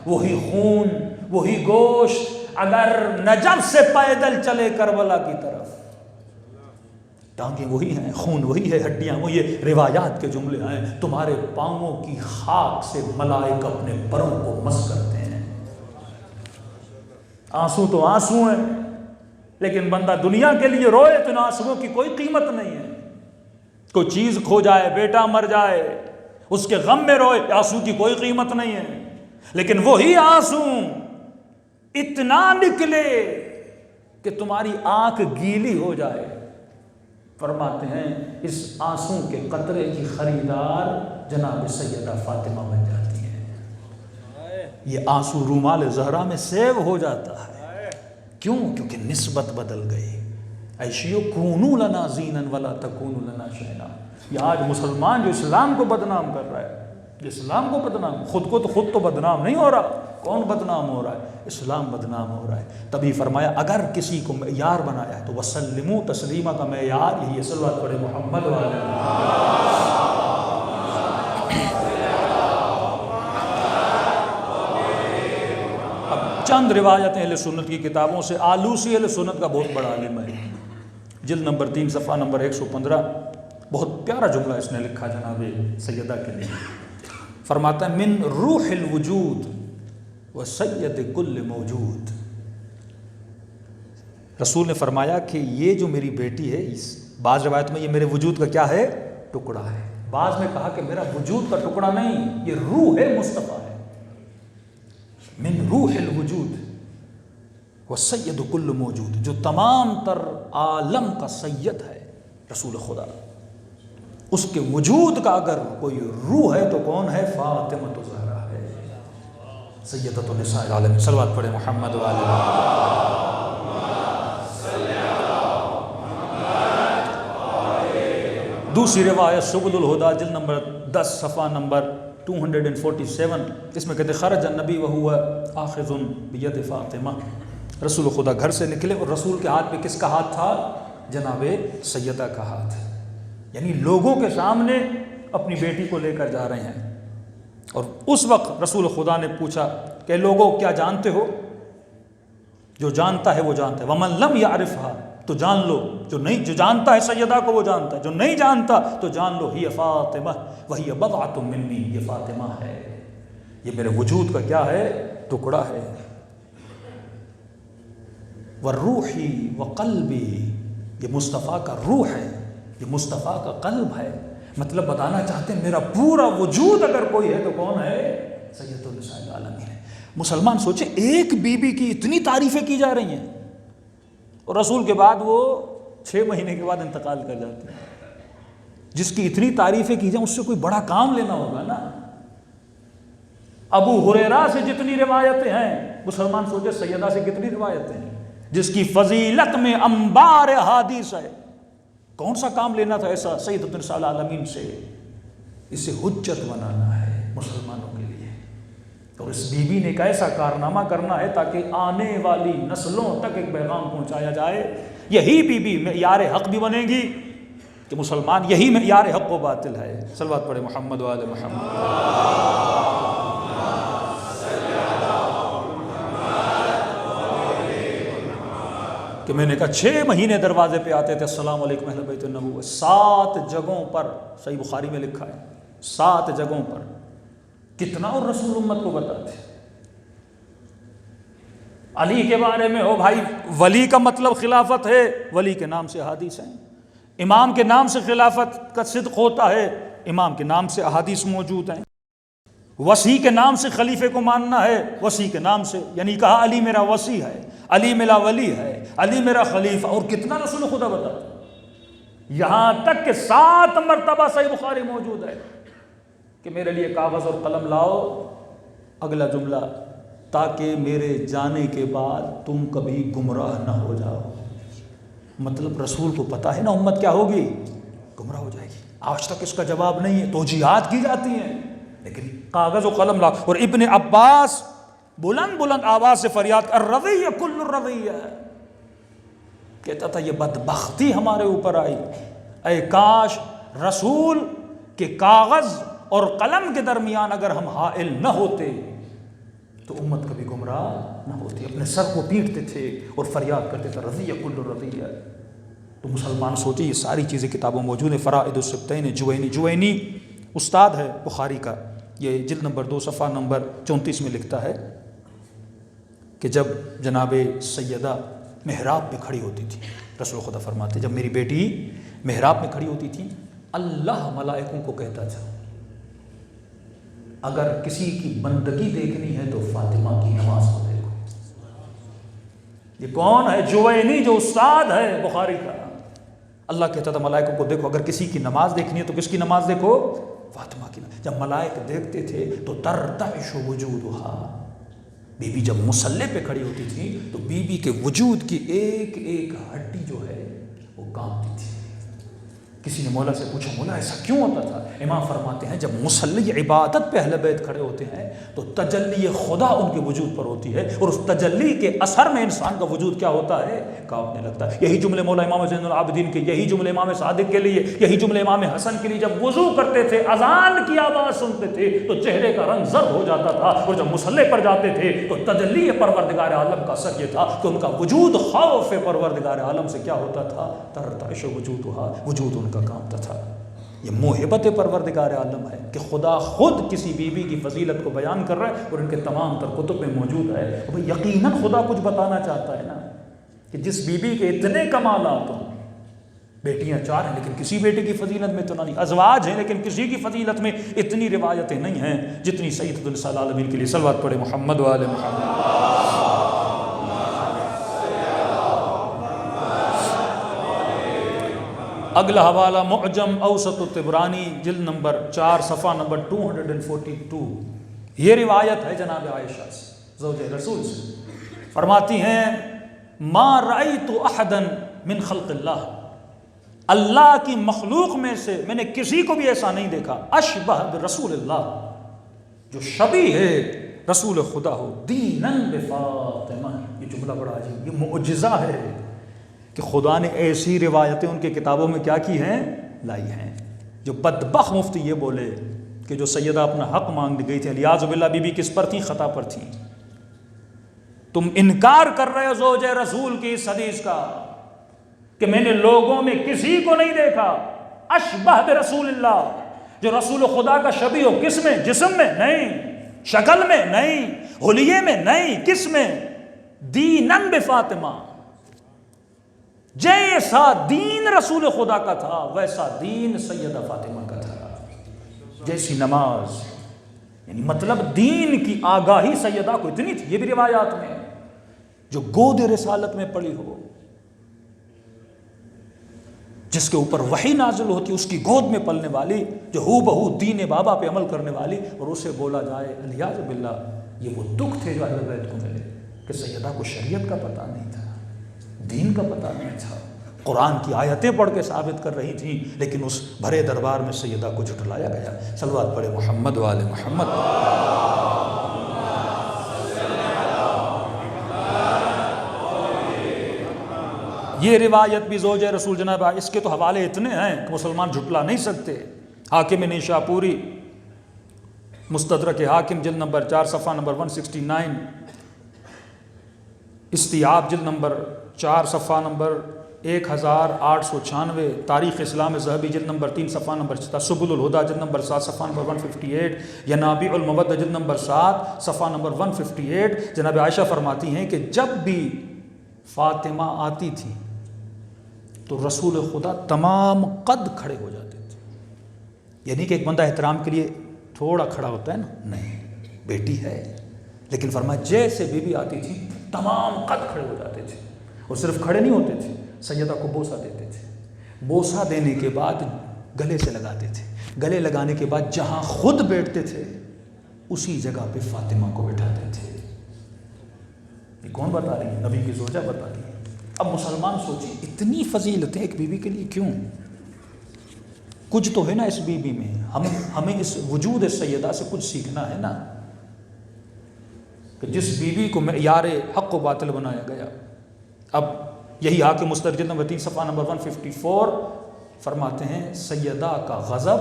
وہی خون، وہی گوشت اگر نجف سے پیدل چلے کربلا کی طرف، ٹانگیں وہی ہیں، خون وہی ہے، ہڈیاں وہی ہے، روایات کے جملے ہیں، تمہارے پاؤں کی خاک سے ملائک اپنے پروں کو مس کرتے ہیں۔ آنسو تو آنسو ہیں، لیکن بندہ دنیا کے لیے روئے تو ان آنسوؤں کی کوئی قیمت نہیں ہے۔ کوئی چیز کھو جائے، بیٹا مر جائے، اس کے غم میں روئے، آنسو کی کوئی قیمت نہیں ہے، لیکن وہی آنسو اتنا نکلے کہ تمہاری آنکھ گیلی ہو جائے، فرماتے ہیں اس آنسو کے قطرے کی خریدار جناب سیدہ فاطمہ بن جاتی ہے۔ یہ آنسو رومال زہرا میں سیو ہو جاتا ہے، کیوں؟ کیونکہ نسبت بدل گئی۔ عیشیو کونو لنا زینن ولا تکونو لنا شینا۔ یہ آج مسلمان جو اسلام کو بدنام کر رہا ہے، اسلام کو بدنام، خود کو تو خود تو بدنام نہیں ہو رہا، کون بدنام ہو رہا ہے؟ اسلام بدنام ہو رہا ہے۔ تبھی فرمایا اگر کسی کو معیار بنایا ہے تو وسلموا تسلیمہ کا معیار یہی ہے، صلوات پڑھے محمد والے۔ اب چند روایتیں اہل سنت کی کتابوں سے، آلوسی اہل سنت کا بہت بڑا عالم ہے، جلد نمبر 3 صفحہ نمبر 115، بہت پیارا جملہ اس نے لکھا جناب سیدہ کے لیے، فرماتا ہے من روح الوجود وسید کل موجود۔ رسول نے فرمایا کہ یہ جو میری بیٹی ہے، بعض روایت میں یہ میرے وجود کا کیا ہے؟ ٹکڑا ہے، بعض میں کہا کہ میرا وجود کا ٹکڑا نہیں، یہ روح ہے، مصطفیٰ ہے۔ من روح الوجود وسید کل موجود، جو تمام تر عالم کا سید ہے رسول خدا، اس کے وجود کا اگر کوئی روح ہے تو کون ہے؟ فاطمہ الزہرا ہے، سیدۃ النساء العالمین۔ صلوات پڑھے محمد والے۔ دوسری روایت سبل الہدی جلد نمبر 10 صفحہ نمبر 247، اس میں کہتے خرج النبی وہو آخذ بید فاطمہ، رسول خدا گھر سے نکلے اور رسول کے ہاتھ پہ کس کا ہاتھ تھا؟ جناب سیدہ کا ہاتھ، یعنی لوگوں کے سامنے اپنی بیٹی کو لے کر جا رہے ہیں۔ اور اس وقت رسول خدا نے پوچھا کہ لوگوں کیا جانتے ہو؟ جو جانتا ہے وہ جانتا ہے، ومن لم یعرفها تو جان لو، جو جانتا ہے سیدہ کو وہ جانتا ہے، جو نہیں جانتا تو جان لو ہی فاطمہ وہی بضعۃ منی، یہ فاطمہ ہے، یہ میرے وجود کا کیا ہے؟ ٹکڑا ہے۔ وروحی وقلبی، یہ مصطفیٰ کا روح ہے، یہ مصطفیٰ کا قلب ہے، مطلب بتانا چاہتے ہیں میرا پورا وجود اگر کوئی ہے تو کون ہے؟ سیدۃ النساء العالمین ہے۔ مسلمان سوچے ایک بی بی کی اتنی تعریفیں کی جا رہی ہیں اور رسول کے بعد وہ 6 مہینے کے بعد انتقال کر جاتے ہیں، جس کی اتنی تعریفیں کی جائیں اس سے کوئی بڑا کام لینا ہوگا نا۔ ابو ہریرہ سے جتنی روایتیں ہیں، مسلمان سوچے سیدہ سے کتنی روایتیں ہیں، جس کی فضیلت میں انبار احادیث ہے، کون سا کام لینا تھا ایسا سیدۃ النساء العالمین سے؟ اسے حجت بنانا ہے مسلمانوں کے لیے، اور اس بی بی نے ایک ایسا کارنامہ کرنا ہے تاکہ آنے والی نسلوں تک ایک پیغام پہنچایا جائے۔ یہی بی بی معیار حق بھی بنے گی کہ مسلمان، یہی معیار حق و باطل ہے۔ صلوات پڑھے محمد و آل محمد۔ کہ میں نے کہا 6 مہینے دروازے پہ آتے تھے السلام علیکم اہل بیت النبوہ، 7 جگہوں پر صحیح بخاری میں لکھا ہے 7 جگہوں پر، کتنا اور رسول امت کو بتاتے۔ علی کے بارے میں ہو بھائی، ولی کا مطلب خلافت ہے، ولی کے نام سے احادیث ہیں، امام کے نام سے خلافت کا صدق ہوتا ہے، امام کے نام سے احادیث موجود ہیں، وصی کے نام سے خلیفے کو ماننا ہے، وصی کے نام سے، یعنی کہا علی میرا وصی ہے، علی میرا ولی ہے، علی میرا خلیفہ، اور کتنا رسول خدا بتاتا ہے، یہاں تک کہ 7 مرتبہ صحیح بخاری موجود ہے کہ میرے لیے کاغذ اور قلم لاؤ، اگلا جملہ، تاکہ میرے جانے کے بعد تم کبھی گمراہ نہ ہو جاؤ۔ مطلب رسول کو پتا ہے نا امت کیا ہوگی، گمراہ ہو جائے گی۔ آج تک اس کا جواب نہیں ہے، توجیہات کی جاتی ہیں، لیکن کاغذ و قلم لا۔ اور ابن عباس بلند بلند آواز سے فریاد، الرضیہ کل الرضیہ، کہتا تھا یہ بدبختی ہمارے اوپر آئی، اے کاش رسول کے کاغذ اور قلم کے درمیان اگر ہم حائل نہ ہوتے تو امت کبھی گمراہ نہ ہوتی۔ اپنے سر کو پیٹتے تھے اور فریاد کرتے تھے رضیہ کل رضیہ۔ تو مسلمان سوچے یہ ساری چیزیں کتابوں موجود ہیں۔ فرائد السبتین جوینی استاد ہے بخاری کا، یہ جلد نمبر 2 صفحہ نمبر 34 میں لکھتا ہے کہ جب جناب سیدہ محراب پہ کھڑی ہوتی تھی، رسول خدا فرماتے جب میری بیٹی محراب میں کھڑی ہوتی تھی، اللہ ملائکوں کو کہتا تھا اگر کسی کی بندگی دیکھنی ہے تو فاطمہ کی نماز کو دیکھو۔ یہ کون ہے؟ جوینی، جو استاد ہے بخاری کا۔ اللہ کہتا تھا ملائکوں کو دیکھو اگر کسی کی نماز دیکھنی ہے تو کس کی نماز دیکھو؟ فاطمہ کی نماز۔ جب ملائک دیکھتے تھے تو ترتعش وجودہا، بی بی جب مصلی پہ کھڑی ہوتی تھی تو بی بی کے وجود کی ایک ایک ہڈی جو ہے وہ کانپتی تھی۔ کسی نے مولا سے پوچھا مولا ایسا کیوں ہوتا تھا؟ امام فرماتے ہیں جب مصلی عبادت پہ اہل بیت کھڑے ہوتے ہیں تو تجلی خدا ان کے وجود پر ہوتی ہے، اور اس تجلی کے اثر میں انسان کا وجود کیا ہوتا ہے؟ کانپنے لگتا ہے۔ یہی جملے مولا امام زین العابدین کے، یہی جملے امام صادق کے لیے، یہی جملے امام حسن کے لیے جب وضو کرتے تھے، اذان کی آواز سنتے تھے تو چہرے کا رنگ زرد ہو جاتا تھا، اور جب مصلی پر جاتے تھے تو تجلی پروردگار عالم کا اثر یہ تھا کہ ان کا وجود خوف پروردگار عالم سے کیا ہوتا تھا؟ ترتعش وجودہا، وجود ان کا کانپتا تھا۔ یہ محبت پروردگار عالم ہے کہ خدا خود کسی بیوی کی فضیلت کو بیان کر رہا ہے اور ان کے تمام تر کتب میں موجود ہے۔ یقیناً خدا کچھ بتانا چاہتا ہے نا کہ جس بیوی کے اتنے کمالات ہوں، بیٹیاں 4 ہیں لیکن کسی بیٹے کی فضیلت میں اتنا نہیں، ازواج ہیں لیکن کسی کی فضیلت میں اتنی روایتیں نہیں ہیں جتنی سید العالمین کے لیے۔ صلوات پڑھے محمد و آل محمد۔ اگلا حوالہ معجم اوسط الطبرانی جلد نمبر 4 صفحہ نمبر 242، یہ روایت ہے جناب عائشہ سے، زوج رسول سے، فرماتی ہیں ما رأیت احدا من خلق اللہ، اللہ کی مخلوق میں سے میں نے کسی کو بھی ایسا نہیں دیکھا، اشبہ برسول اللہ، جو شبیہ ہے رسول خدا ہو، دیناً بفاطمہ۔ یہ جملہ بڑا عجیب، یہ معجزہ ہے کہ خدا نے ایسی روایتیں ان کی کتابوں میں کیا کی ہیں؟ لائی ہیں۔ جو بدبخت مفتی یہ بولے کہ جو سیدہ اپنا حق مانگ گئی تھی، الیاذ باللہ بی بی کس پر تھی؟ خطا پر تھی۔ تم انکار کر رہے ہو زوج رسول کی اس حدیث کا کہ میں نے لوگوں میں کسی کو نہیں دیکھا اشبہ برسول اللہ، جو رسول خدا کا شبیہ ہو۔ کس میں؟ جسم میں نہیں، شکل میں نہیں، حلیے میں نہیں، کس میں؟ دیناً بفاطمہ، جیسا دین رسول خدا کا تھا ویسا دین سیدہ فاطمہ کا تھا، جیسی نماز، یعنی مطلب دین کی آگاہی سیدہ کو اتنی تھی۔ یہ بھی روایات میں جو گود رسالت میں پڑی ہو، جس کے اوپر وحی نازل ہوتی، اس کی گود میں پلنے والی، جو ہو بہو دین بابا پہ عمل کرنے والی، اور اسے بولا جائے الیاذ باللہ، یہ وہ دکھ تھے جو اہل بیت کو ملے کہ سیدہ کو شریعت کا پتہ نہیں تھا، دین کا پتہ نہیں تھا، قرآن کی آیتیں پڑھ کے ثابت کر رہی تھیں لیکن اس بھرے دربار میں سیدہ کو جھٹلایا گیا۔ صلوات پڑھے محمد و آل محمد۔ یہ روایت بھی زوج رسول جناب، اس کے تو حوالے اتنے ہیں کہ مسلمان جھٹلا نہیں سکتے۔ حاکم نیشاپوری مستدرک حاکم جلد نمبر 4 صفحہ نمبر 169، استیاب جلد نمبر 4 صفحہ نمبر 1896، تاریخ اسلام ذہبی جلد نمبر 3 صفحہ نمبر 6، سبل الہدا جلد نمبر 7 صفحہ نمبر 158، ینابیع المودہ جلد نمبر 7 صفحہ نمبر 158، جناب عائشہ فرماتی ہیں کہ جب بھی فاطمہ آتی تھی تو رسول خدا تمام قد کھڑے ہو جاتے تھے. یعنی کہ ایک بندہ احترام کے لیے تھوڑا کھڑا ہوتا ہے نا، نہیں، بیٹی ہے. لیکن فرمایا جیسے بی بی آتی تھی تمام قد کھڑے ہو جاتے تھے، اور صرف کھڑے نہیں ہوتے تھے، سیدہ کو بوسہ دیتے تھے. بوسہ دینے کے بعد گلے سے لگاتے تھے، گلے لگانے کے بعد جہاں خود بیٹھتے تھے اسی جگہ پہ فاطمہ کو بٹھاتے تھے. یہ کون بتا رہی ہے؟ نبی کی زوجہ بتا رہی ہے. اب مسلمان سوچیں اتنی فضیلتیں ایک بیوی کے لیے کیوں؟ کچھ تو ہے نا اس بیوی میں، ہمیں اس وجود سیدہ سے کچھ سیکھنا ہے نا، کہ جس بیوی کو معیار حق و باطل بنایا گیا. اب یہی حاکم مستدرک جلد نمبر 3 صفحہ نمبر 154 فرماتے ہیں سیدہ کا غضب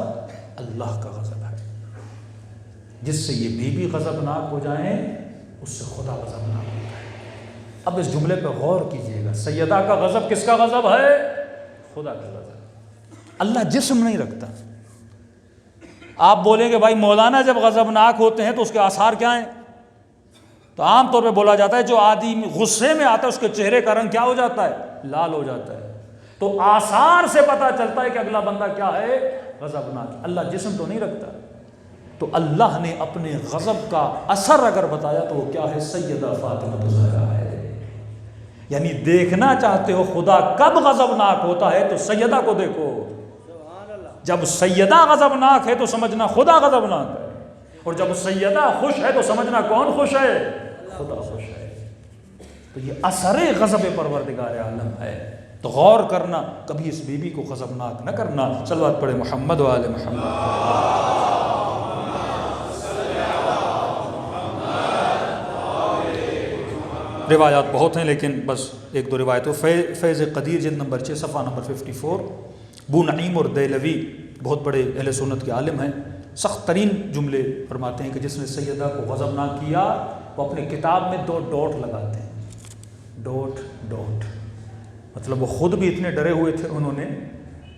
اللہ کا غضب ہے. جس سے یہ بیوی غضبناک ہو جائیں اس سے خدا غضبناک ہوتا ہے. اب اس جملے پہ غور کیجئے گا، سیدہ کا غضب کس کا غضب ہے؟ خدا کا غضب. اللہ جسم نہیں رکھتا. آپ بولیں کہ بھائی مولانا جب غضبناک ہوتے ہیں تو اس کے آثار کیا ہیں؟ تو عام طور پہ بولا جاتا ہے جو آدمی غصے میں آتا ہے اس کے چہرے کا رنگ کیا ہو جاتا ہے؟ لال ہو جاتا ہے. تو آثار سے پتہ چلتا ہے کہ اگلا بندہ کیا ہے؟ غضبناک. اللہ جسم تو نہیں رکھتا. تو اللہ نے اپنے غضب کا اثر اگر بتایا تو وہ کیا ہے؟ سیدہ فاطمہ الزہرا ہے. یعنی دیکھنا چاہتے ہو خدا کب غضبناک ہوتا ہے تو سیدہ کو دیکھو. جب سیدہ غضبناک ہے تو سمجھنا خدا غضبناک ہے، اور جب سیدہ خوش ہے تو سمجھنا کون خوش ہے؟ خدا خوش ہے. تو یہ اثر غضب پروردگار عالم ہے. تو غور کرنا، کبھی اس بیوی کو غضبناک نہ کرنا. صلوات پڑھے محمد و آل محمد. روایات بہت ہیں لیکن بس ایک دو روایتوں. فیض قدیر جلد نمبر 6 صفحہ نمبر 54، بو نعیم اور دیلوی بہت بڑے اہل سنت کے عالم ہیں، سخت ترین جملے فرماتے ہیں کہ جس نے سیدہ کو غضبناک کیا وہ اپنے کتاب میں 2 ڈاٹ لگاتے ہیں. ڈاٹ ڈاٹ مطلب وہ خود بھی اتنے ڈرے ہوئے تھے انہوں نے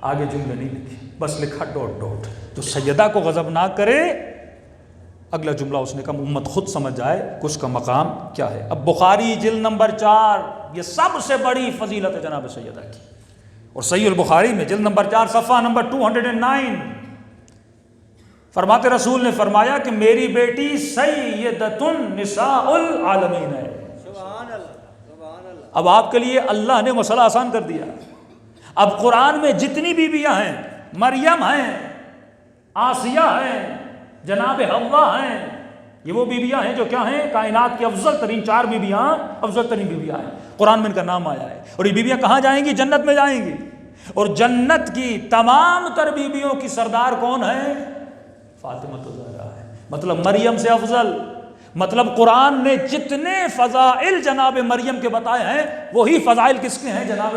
آگے جملے نہیں لکھی، بس لکھا ڈاٹ ڈاٹ. تو سیدہ کو غضبناک کرے، اگلا جملہ اس نے کہا امت خود سمجھ جائے کہ اس کا مقام کیا ہے. اب بخاری جلد نمبر 4، یہ سب سے بڑی فضیلت ہے جناب سیدہ کی. اور صحیح البخاری میں جلد نمبر 4 صفحہ نمبر 209 فرماتے رسول نے فرمایا کہ میری بیٹی سیدۃ النساء العالمین ہے. اب آپ کے لیے اللہ نے مسئلہ آسان کر دیا. اب قرآن میں جتنی بیویاں ہیں، مریم ہیں، آسیہ ہیں، جناب حوا ہیں، یہ وہ بیویاں ہیں جو کیا ہیں؟ کائنات کی افضل ترین 4 بیویاں افضل ترین بیویاں ہیں. قرآن میں ان کا نام آیا ہے. اور یہ بیویاں کہاں جائیں گی؟ جنت میں جائیں گی. اور جنت کی تمام تر بیویوں کی سردار کون ہے؟ فاطمہ الزہرا ہے. مطلب مریم سے افضل. مطلب قرآن نے جتنے فضائل جناب مریم کے بتائے ہیں وہی فضائل کس کے ہیں؟ جناب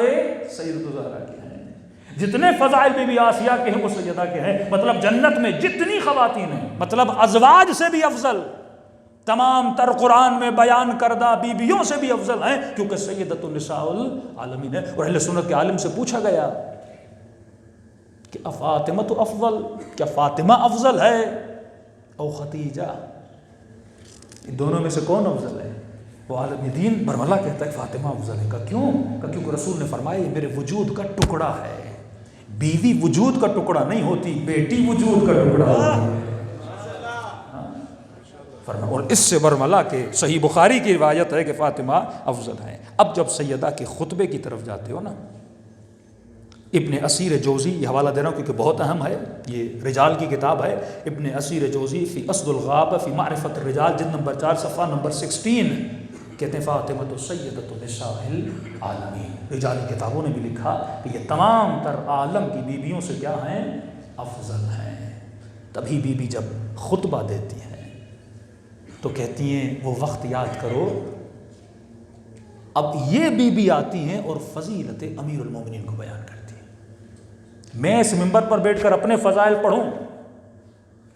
سیدۃ الزہرا کے ہیں. جتنے فضائل بی بی آسیہ کے ہیں وہ سیدہ کے ہیں. مطلب جنت میں جتنی خواتین ہیں، مطلب ازواج سے بھی افضل، تمام تر قرآن میں بیان کردہ بیویوں سے بھی افضل ہیں، کیونکہ سیدۃ النساء العالمین ہے. اور اہل سنت کے عالم سے پوچھا گیا کہ فاطمہ تو افضل، کیا فاطمہ افضل ہے او خدیجہ؟ دونوں میں سے کون افضل ہے؟ وہ عالم دین برملا کہتا ہے فاطمہ افضل ہے. کہ کیوں؟ کہ کیونکہ رسول نے فرمایا یہ میرے وجود کا ٹکڑا ہے. بیوی وجود کا ٹکڑا نہیں ہوتی، بیٹی وجود کا ٹکڑا ہوتی ہے. اور اس سے برملا کہ صحیح بخاری کی روایت ہے کہ فاطمہ افضل ہے. اب جب سیدہ کے خطبے کی طرف جاتے ہو نا، ابن اسیر جوزی، یہ حوالہ دے رہا ہوں کیونکہ بہت اہم ہے، یہ رجال کی کتاب ہے. ابن اسیر جوزی فی اسد الغاب فی معرفت الرجال جلد نمبر 4 صفحہ نمبر 16 کہتے ہیں فاطمہ سیدۃ النساء العالمین. رجالی کتابوں نے بھی لکھا کہ یہ تمام تر عالم کی بیویوں سے کیا ہیں؟ افضل ہیں. تبھی بی بی جب خطبہ دیتی ہیں تو کہتی ہیں وہ وقت یاد کرو. اب یہ بی بی آتی ہیں اور فضیلت امیر المومنین کو بیان کرتی ہیں. میں اس منبر پر بیٹھ کر اپنے فضائل پڑھوں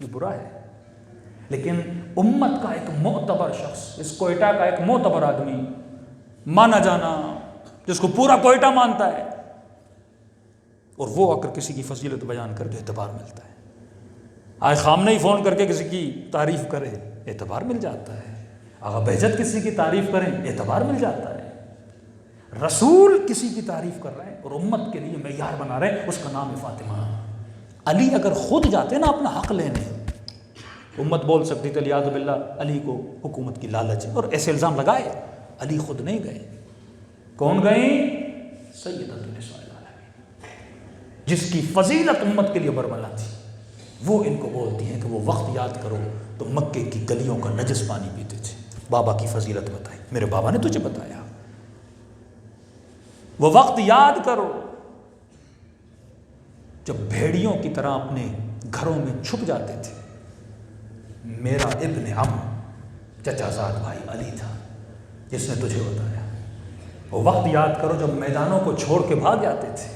یہ برا ہے، لیکن امت کا ایک معتبر شخص، اس کوئٹہ کا ایک معتبر آدمی، مانا جانا جس کو پورا کوئٹہ مانتا ہے، اور وہ اگر کسی کی فضیلت بیان کر کے اعتبار ملتا ہے۔ آج خامنہ ہی فون کر کے کسی کی تعریف کرے، اعتبار مل جاتا ہے۔ آغا بہجت کسی کی تعریف کریں، اعتبار مل جاتا ہے۔ رسول کسی کی تعریف کر رہے ہیں اور امت کے لیے معیار بنا رہے ہیں، اس کا نام ہے فاطمہ۔ علی اگر خود جاتے نا اپنا حق لینے، امت بول سکتی تھی الیاذ باللہ علی کو حکومت کی لالچ ہے، اور ایسے الزام لگائے۔ علی خود نہیں گئے، کون گئیں؟ سیدۃ النساء العالمین، جس کی فضیلت امت کے لیے برملا تھی، وہ ان کو بولتی ہیں کہ وہ وقت یاد کرو تو مکے کی گلیوں کا نجس پانی پیتے تھے۔ بابا کی فضیلت بتائی، میرے بابا نے تجھے بتایا۔ وہ وقت یاد کرو جب بھیڑیوں کی طرح اپنے گھروں میں چھپ جاتے تھے۔ میرا ابن عم چچا زاد بھائی علی تھا جس نے تجھے بتایا۔ وہ وقت یاد کرو جب میدانوں کو چھوڑ کے بھاگ جاتے تھے۔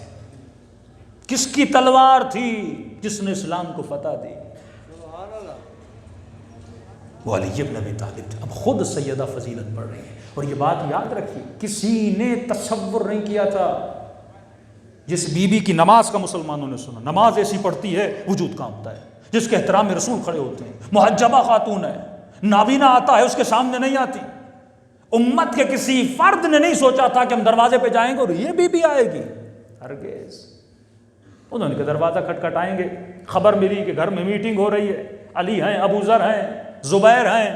کس کی تلوار تھی جس نے اسلام کو فتح دی؟ وہ علی بن ابی طالب تھے۔ اب خود سیدہ فضیلت پڑھ رہی ہے، اور یہ بات یاد رکھیے، کسی نے تصور نہیں کیا تھا۔ جس بی بی کی نماز کا مسلمانوں نے سنا، نماز ایسی پڑھتی ہے وجود کانپتا ہے، جس کے احترام میں رسول کھڑے ہوتے ہیں، محجبہ خاتون ہے، نابینا آتا ہے اس کے سامنے نہیں آتی۔ امت کے کسی فرد نے نہیں سوچا تھا کہ ہم دروازے پہ جائیں گے اور یہ بی بی آئے گی، ہرگز۔ انہوں نے کہ دروازہ کھٹکھٹائیں گے، خبر ملی کہ گھر میں میٹنگ ہو رہی ہے، علی ہیں، ابو ذر ہیں، زبیر ہیں،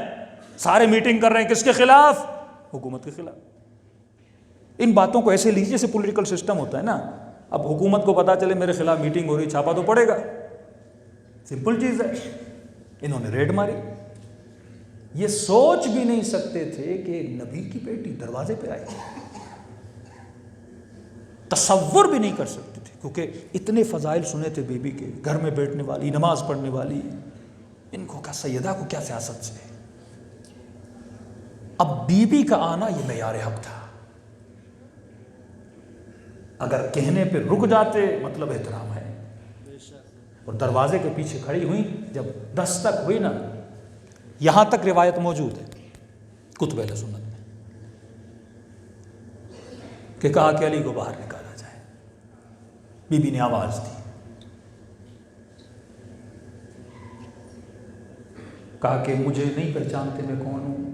سارے میٹنگ کر رہے ہیں، کس کے خلاف؟ حکومت کے خلاف۔ ان باتوں کو ایسے لیجیے جیسے پولیٹیکل سسٹم ہوتا ہے نا۔ اب حکومت کو پتا چلے میرے خلاف میٹنگ ہو رہی، چھاپا تو پڑے گا، سمپل چیز ہے۔ انہوں نے ریڈ ماری۔ یہ سوچ بھی نہیں سکتے تھے کہ نبی کی بیٹی دروازے پہ آئے، تصور بھی نہیں کر سکتے تھے، کیونکہ اتنے فضائل سنے تھے بی بی کے، گھر میں بیٹھنے والی، نماز پڑھنے والی۔ ان کو کیا سیدہ کو کیا سیاست سے؟ اب بی بی کا آنا یہ معیار حق تھا۔ اگر کہنے پہ رک جاتے مطلب احترام ہے، اور دروازے کے پیچھے کھڑی ہوئی، جب دستک ہوئی نا، یہاں تک روایت موجود ہے کتب اہل سنت میں کہ کہا کہ علی کو باہر نکالا جائے۔ بی بی نے آواز دی، کہا کہ مجھے نہیں پہچانتے میں کون ہوں؟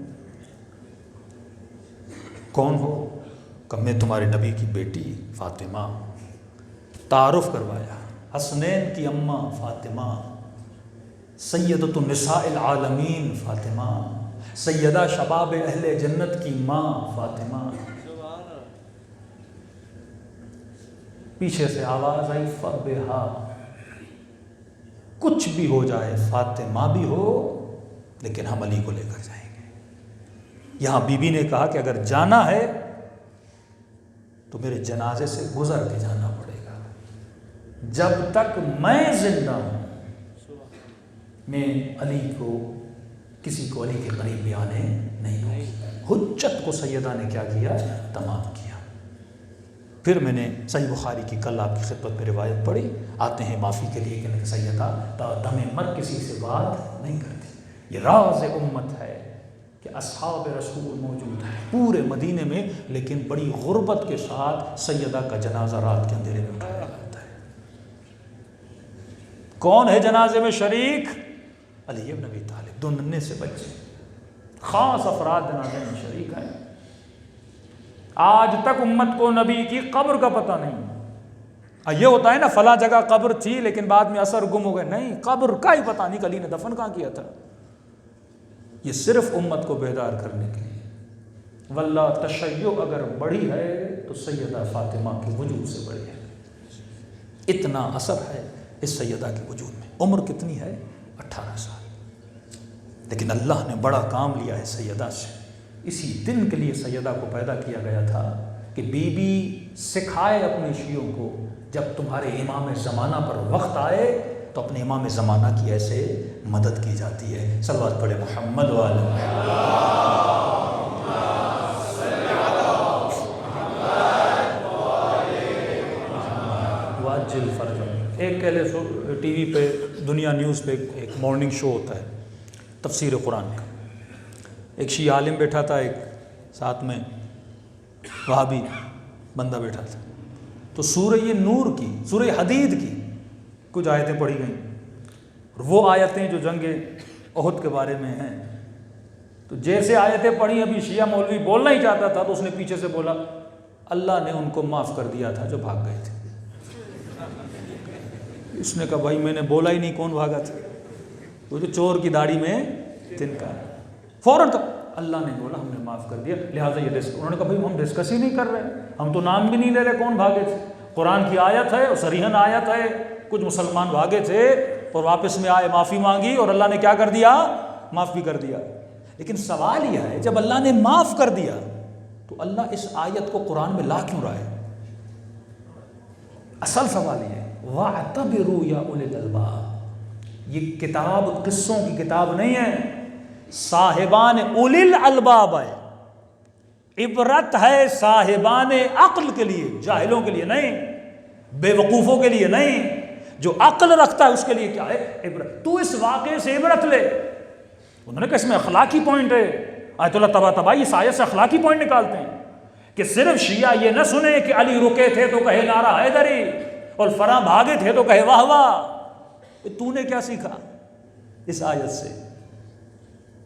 کون ہو؟ کہ میں تمہارے نبی کی بیٹی فاطمہ۔ تعارف کروایا، حسنین کی اماں فاطمہ، سیدۃ النساء العالمین فاطمہ، سیدہ شباب اہل جنت کی ماں فاطمہ۔ پیچھے سے آواز آئی فبہا، کچھ بھی ہو جائے، فاطمہ بھی ہو لیکن ہم علی کو لے کر جائیں گے۔ یہاں بی بی نے کہا کہ اگر جانا ہے تو میرے جنازے سے گزر کے جانا پڑے گا، جب تک میں زندہ ہوں میں علی کو، کسی کو علی کے قریب بھی آنے نہیں دوں گی۔ حجت کو سیدہ نے کیا کیا؟ تمام کیا۔ پھر میں نے صحیح بخاری کی کل آپ کی خدمت میں روایت پڑھی، آتے ہیں معافی کے لیے کہ سیدہ تا دم مر کسی سے بات نہیں کرتی۔ یہ راز امت ہے کہ اصحاب رسول موجود ہیں پورے مدینے میں، لیکن بڑی غربت کے ساتھ سیدہ کا جنازہ رات کے اندھیرے میں اٹھایا جاتا ہے۔ کون ہے جنازے میں شریک؟ علی بن ابی طالب، دو ننھے سے بچے، خاص افراد جنازے میں شریک ہیں۔ آج تک امت کو نبی کی قبر کا پتہ نہیں۔ یہ ہوتا ہے نا فلاں جگہ قبر تھی لیکن بعد میں اثر گم ہو گئے، نہیں، قبر کا ہی پتہ نہیں کہ علی نے دفن کہاں کیا تھا۔ یہ صرف امت کو بیدار کرنے کے لیے۔ واللہ تشیع اگر بڑی ہے تو سیدہ فاطمہ کے وجود سے بڑی ہے۔ اتنا اثر ہے اس سیدہ کے وجود میں۔ عمر کتنی ہے؟ 18 سال۔ لیکن اللہ نے بڑا کام لیا ہے سیدہ سے۔ اسی دن کے لیے سیدہ کو پیدا کیا گیا تھا کہ بی بی سکھائے اپنے شیعوں کو، جب تمہارے امام زمانہ پر وقت آئے تو اپنے امام زمانہ کی ایسے مدد کی جاتی ہے۔ صلوات پڑھے محمد والے واجل فرج۔ ایک کہلے ٹی وی پہ، دنیا نیوز پہ ایک مارننگ شو ہوتا ہے تفسیر قرآن کا۔ ایک شیعہ عالم بیٹھا تھا، ایک ساتھ میں وہابی، بندہ بیٹھا تھا. تو سورہ یہ نور کی، سورہ حدید کی کچھ آیتیں پڑھی گئیں، اور وہ آیتیں جو جنگ احد کے بارے میں ہیں. تو جیسے آیتیں پڑھی، ابھی شیعہ مولوی بولنا ہی چاہتا تھا تو اس نے پیچھے سے بولا اللہ نے ان کو معاف کر دیا تھا جو بھاگ گئے تھے. اس نے کہا بھائی میں نے بولا ہی نہیں، کون بھاگا تھا؟ وہ جو چور کی داڑھی میں تنکا. فوراً اللہ نے بولا ہم نے معاف کر دیا، لہٰذا یہ انہوں نے کہا بھائی ہم ڈسکس ہی نہیں کر رہے، ہم تو نام بھی نہیں لے رہے کون بھاگے تھے. قرآن کی آیت ہے اور صریحاً آیت ہے، کچھ مسلمان بھاگے تھے اور واپس میں آئے، معافی مانگی اور اللہ نے کیا کر دیا؟ معاف بھی کر دیا. لیکن سوال یہ ہے جب اللہ نے معاف کر دیا تو اللہ اس آیت کو قرآن میں لا کیوں رہا ہے؟ اصل سوال یہ ہے وَاعْتَبِرُوا يَا أُولِي الْأَلْبَابِ. یہ کتاب قصوں کی کتاب نہیں ہے، صاحبان اولی الالباب ہے. عبرت ہے صاحبان عقل کے لیے، جاہلوں کے لیے نہیں، بے وقوفوں کے لیے نہیں. جو عقل رکھتا ہے اس کے لیے کیا ہے؟ عبرت. تو اس واقعے سے عبرت لے. انہوں نے کہا اس میں اخلاقی پوائنٹ ہے. آیت اللہ طباطبائی اس آیت سے اخلاقی پوائنٹ نکالتے ہیں کہ صرف شیعہ یہ نہ سنے کہ علی رکے تھے تو کہے نعرہ حیدری اور فلاں بھاگے تھے تو کہے واہ واہ. تو نے کیا سیکھا اس آیت سے؟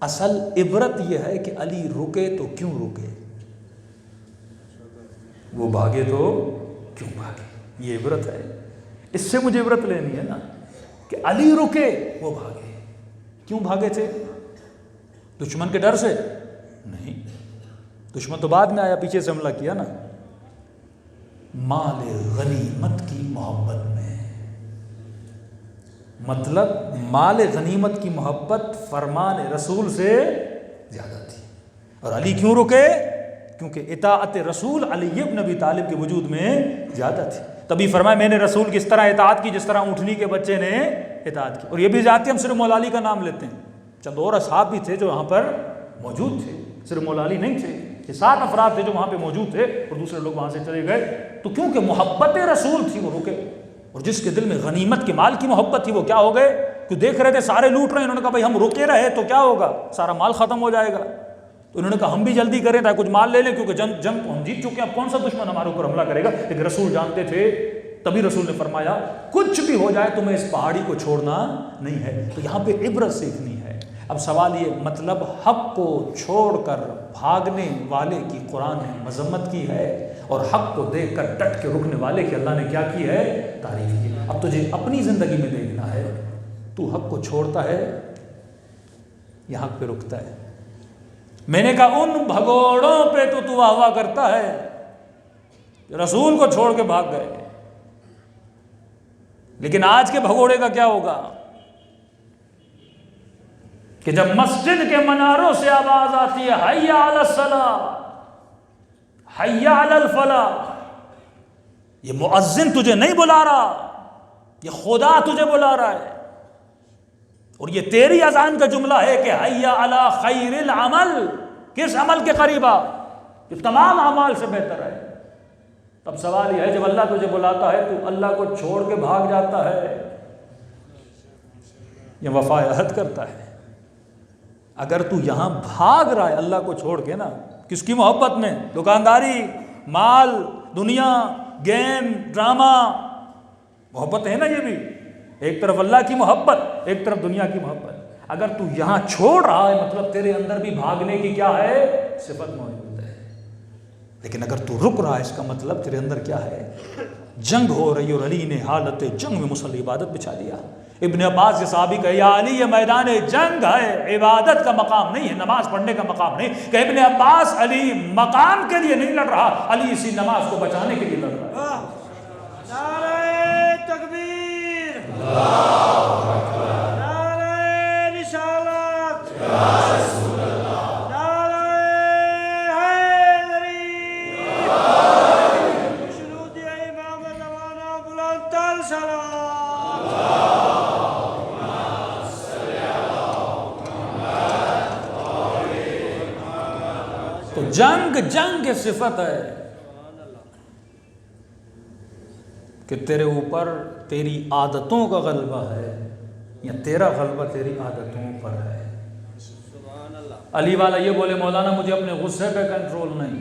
اصل عبرت یہ ہے کہ علی رکے تو کیوں رکے، وہ بھاگے تو کیوں بھاگے. یہ عبرت ہے. اس سے مجھے عبرت لینی ہے نا کہ علی رکے وہ بھاگے. کیوں بھاگے تھے؟ دشمن کے ڈر سے نہیں، دشمن تو بعد میں آیا، پیچھے سے حملہ کیا نا. مال غنیمت کی محبت میں، مطلب مال غنیمت کی محبت فرمان رسول سے زیادہ تھی. اور علی کیوں رکے؟ کیونکہ اطاعت رسول علی ابن ابی طالب کے وجود میں زیادہ تھی. تبھی فرمایا میں نے رسول کی اس طرح اطاعت کی جس طرح اونٹنی کے بچے نے اطاعت کی. اور یہ بھی جاتی ہم صرف مولا علی کا نام لیتے ہیں، چند اور اصحاب بھی تھے جو وہاں پر موجود تھے، صرف مولا علی نہیں تھے. یہ 7 افراد تھے جو وہاں پہ موجود تھے اور دوسرے لوگ وہاں سے چلے گئے. تو کیونکہ محبت رسول تھی وہ رکے. اور جس کے دل میں غنیمت کے مال کی محبت تھی وہ کیا ہو گئے؟ کہ دیکھ رہے تھے سارے لوٹ رہے ہیں، انہوں نے کہا بھائی ہم رکے رہے تو کیا ہوگا؟ سارا مال ختم ہو جائے گا. تو انہوں نے کہا ہم بھی جلدی کریں تاکہ کچھ مال لے لیں، کیونکہ جنگ ہم جیت چکے ہیں، اب کون سا دشمن ہمارے اوپر حملہ کرے گا. لیکن رسول جانتے تھے. تبھی رسول نے فرمایا کچھ بھی ہو جائے تمہیں اس پہاڑی کو چھوڑنا نہیں ہے. تو یہاں پہ عبرت سیکھنی ہے. اب سوال یہ مطلب حق کو چھوڑ کر بھاگنے والے کی قرآن نے مذمت کی ہے اور حق کو دیکھ کر ڈٹ کے رکنے والے کی اللہ نے کیا کی ہے؟ تعریف کی. اب تجھے اپنی زندگی میں دیکھنا ہے تو حق کو چھوڑتا ہے یا حق پہ رکتا ہے. میں نے کہا ان بھگوڑوں پہ تو واہ واہ کرتا ہے رسول کو چھوڑ کے بھاگ گئے، لیکن آج کے بھگوڑے کا کیا ہوگا کہ جب مسجد کے مناروں سے آواز آتی ہے حی علی الصلاۃ حی علی الفلاح، یہ مؤذن تجھے نہیں بلا رہا، یہ خدا تجھے بلا رہا ہے. اور یہ تیری اذان کا جملہ ہے کہ حی علی خیر العمل. کس عمل کے قریب آ؟ جو تمام اعمال سے بہتر ہے. اب سوال یہ ہے جب اللہ تجھے بلاتا ہے تو اللہ کو چھوڑ کے بھاگ جاتا ہے یا وفا عہد کرتا ہے؟ اگر تو یہاں بھاگ رہا ہے اللہ کو چھوڑ کے نا، کس کی محبت میں؟ دکانداری، مال، دنیا، گیم، ڈرامہ، محبت ہے نا یہ بھی. ایک طرف اللہ کی محبت، ایک طرف دنیا کی محبت. اگر تو یہاں چھوڑ رہا ہے مطلب تیرے اندر بھی بھاگنے کی کیا ہے؟ صفت موجود ہے. لیکن اگر تو رک رہا ہے اس کا مطلب تیرے اندر کیا ہے؟ جنگ ہو رہی اور علی نے حالت جنگ میں مصلی عبادت بچھا دیا. ابن عباس کے صحابی کہے یا علی یہ میدان جنگ ہے، عبادت کا مقام نہیں ہے، نماز پڑھنے کا مقام نہیں. کہ ابن عباس علی مقام کے لیے نہیں لڑ رہا، علی اسی نماز کو بچانے کے لیے لڑ رہا ہے. نعرہ تکبیر، نعرہ رسالت، نعرہ حیدری، شروط امام زمانہ بلند تر سلام. تو جنگ صفت ہے کہ تیرے اوپر تیری عادتوں کا غلبہ ہے یا تیرا غلبہ تیری عادتوں پر ہے. علی والا یہ بولے مولانا مجھے اپنے غصے پہ کنٹرول نہیں،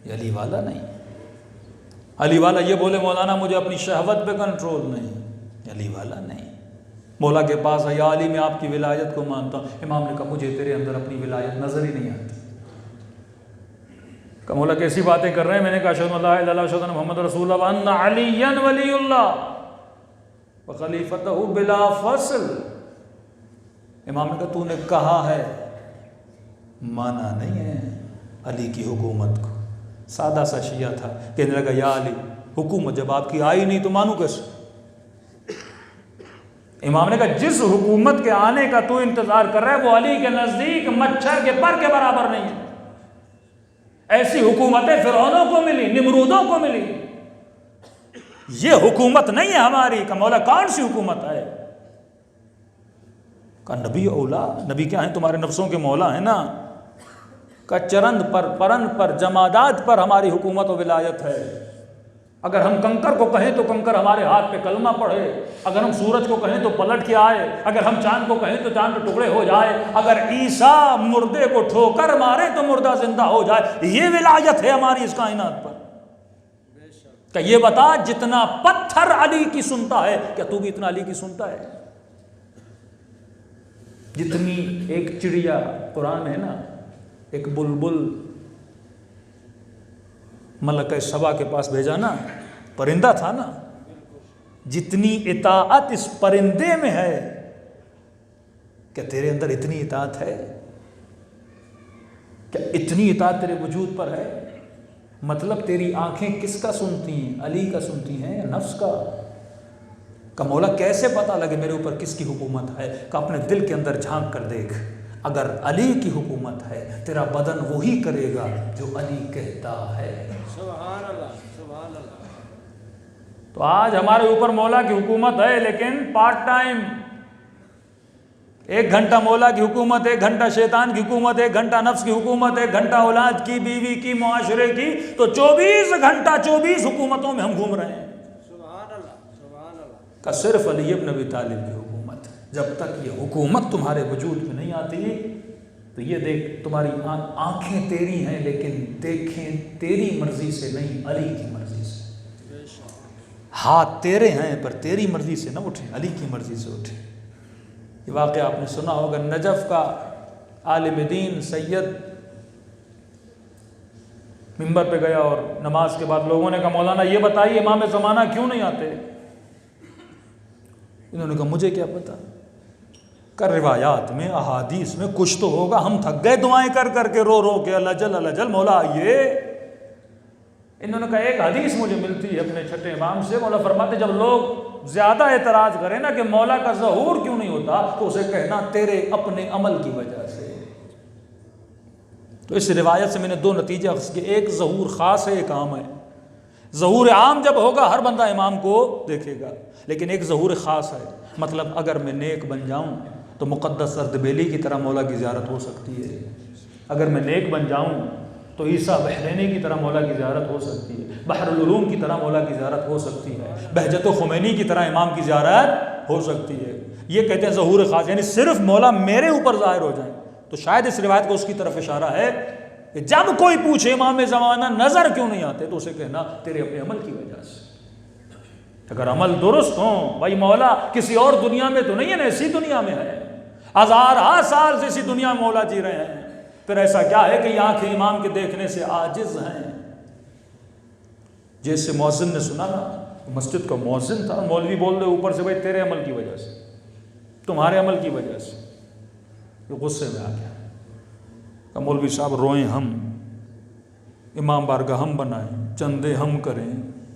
یہ علی والا نہیں. علی والا یہ بولے مولانا مجھے اپنی شہوت پہ کنٹرول نہیں، علی والا نہیں، مولا کے پاس ہے یا علی میں آپ کی ولایت کو مانتا ہوں۔ امام نے کہا مجھے تیرے اندر اپنی ولایت نظر ہی نہیں آتی۔ کہ مولا کیسی باتیں کر رہے ہیں؟ میں نے کہا اشہد ان لا الہ الا اللہ اشہد ان محمد رسول اللہ وان علی ولی اللہ وخلیفتہ بلا فصل۔ امام نے کہا تو نے کہا ہے، مانا نہیں ہے علی کی حکومت کو۔ سادہ سا شیعہ تھا، کہنے لگا یا علی حکومت جب آپ کی آئی نہیں تو مانو کیسے؟ امام نے کہا جس حکومت کے آنے کا تو انتظار کر رہا ہے وہ علی کے نزدیک مچھر کے پر کے برابر نہیں ہے۔ ایسی حکومتیں فرعونوں کو ملی، نمرودوں کو ملی، یہ حکومت نہیں ہے ہماری۔ کہ مولا کون سی حکومت ہے؟ کہ نبی اولا، نبی کیا ہیں؟ تمہارے نفسوں کے مولا ہیں نا۔ کہ چرند پر، پرند پر، جمادات پر ہماری حکومت و ولایت ہے۔ اگر ہم کنکر کو کہیں تو کنکر ہمارے ہاتھ پہ کلمہ پڑھے، اگر ہم سورج کو کہیں تو پلٹ کے آئے، اگر ہم چاند کو کہیں تو چاند کے ٹکڑے ہو جائے، اگر عیسیٰ مردے کو ٹھوکر مارے تو مردہ زندہ ہو جائے، یہ ولایت ہے ہماری اس کائنات پر۔ کہ یہ بتا جتنا پتھر علی کی سنتا ہے کیا تو بھی اتنا علی کی سنتا ہے؟ جتنی ایک چڑیا، قرآن میں ہے نا، ایک بلبل ملکہ سبا کے پاس بھیجا نا، پرندہ تھا نا، جتنی اطاعت اس پرندے میں ہے کیا تیرے اندر اتنی اطاعت ہے؟ کیا اتنی اطاعت تیرے وجود پر ہے؟ مطلب تیری آنکھیں کس کا سنتی ہیں؟ علی کا سنتی ہیں یا نفس کا؟ کہ مولا کیسے پتہ لگے میرے اوپر کس کی حکومت ہے؟ کہ اپنے دل کے اندر جھانک کر دیکھ، اگر علی کی حکومت ہے تیرا بدن وہی کرے گا جو علی کہتا ہے۔ سبحان اللہ، سبحان اللہ۔ تو آج ہمارے اوپر مولا کی حکومت ہے لیکن پارٹ ٹائم، 1 گھنٹہ مولا کی حکومت، 1 گھنٹہ شیطان کی حکومت، 1 گھنٹہ نفس کی حکومت، 1 گھنٹہ اولاد کی، بیوی کی، معاشرے کی، تو 24 گھنٹہ 24 حکومتوں میں ہم گھوم رہے ہیں۔ سبحان اللہ، سبحان اللہ۔ کہ صرف علی ابن ابی طالب کی حکومت، جب تک یہ حکومت تمہارے وجود میں نہیں آتی تو یہ دیکھ تمہاری آنکھیں تیری ہیں لیکن دیکھیں تیری مرضی سے نہیں، علی کی مرضی سے۔ ہاتھ تیرے ہیں پر تیری مرضی سے نہ اٹھیں، علی کی مرضی سے اٹھیں۔ یہ واقعہ آپ نے سنا ہوگا، نجف کا عالم دین سید ممبر پہ گیا اور نماز کے بعد لوگوں نے کہا مولانا یہ بتائیے امام زمانہ کیوں نہیں آتے؟ انہوں نے کہا مجھے کیا پتا، کہ روایات میں، احادیث میں کچھ تو ہوگا، ہم تھک گئے دعائیں کر کر کے، رو رو کے اللہ جل مولا آئیے۔ انہوں نے کہا ایک حدیث مجھے ملتی ہے اپنے چھٹے امام سے، مولا فرماتے جب لوگ زیادہ اعتراض کریں نا کہ مولا کا ظہور کیوں نہیں ہوتا تو اسے کہنا تیرے اپنے عمل کی وجہ سے۔ تو اس روایت سے میں نے 2 نتیجے اخذ کیے، ایک ظہور خاص ہے، ایک عام ہے۔ ظہور عام جب ہوگا ہر بندہ امام کو دیکھے گا، لیکن ایک ظہور خاص ہے، مطلب اگر میں نیک بن جاؤں تو مقدس اردبیلی کی طرح مولا کی زیارت ہو سکتی ہے، اگر میں نیک بن جاؤں تو عیسیٰ بحرینی کی طرح مولا کی زیارت ہو سکتی ہے، بحر العلوم کی طرح مولا کی زیارت ہو سکتی ہے، بہجت خمینی کی طرح امام کی زیارت ہو سکتی ہے۔ یہ کہتے ہیں ظہور خاص، یعنی صرف مولا میرے اوپر ظاہر ہو جائیں۔ تو شاید اس روایت کو اس کی طرف اشارہ ہے کہ جب کوئی پوچھے امام زمانہ نظر کیوں نہیں آتے تو اسے کہنا تیرے اپنے عمل کی وجہ سے۔ اگر عمل درست ہوں، بھائی مولا کسی اور دنیا میں تو نہیں ہے نا، اسی دنیا میں ہے، 1000 سال سے اسی دنیا میں مولا جی رہے ہیں، پھر ایسا کیا ہے کہ یہ آنکھیں امام کے دیکھنے سے عاجز ہیں؟ جیسے مؤذن نے سنا نا، مسجد کا مؤذن تھا، مولوی بول رہے اوپر سے بھائی تیرے عمل کی وجہ سے، تمہارے عمل کی وجہ سے، یہ غصے میں آ گیا کہ مولوی صاحب روئیں ہم، امام بارگاہ ہم بنائیں، چندے ہم کریں،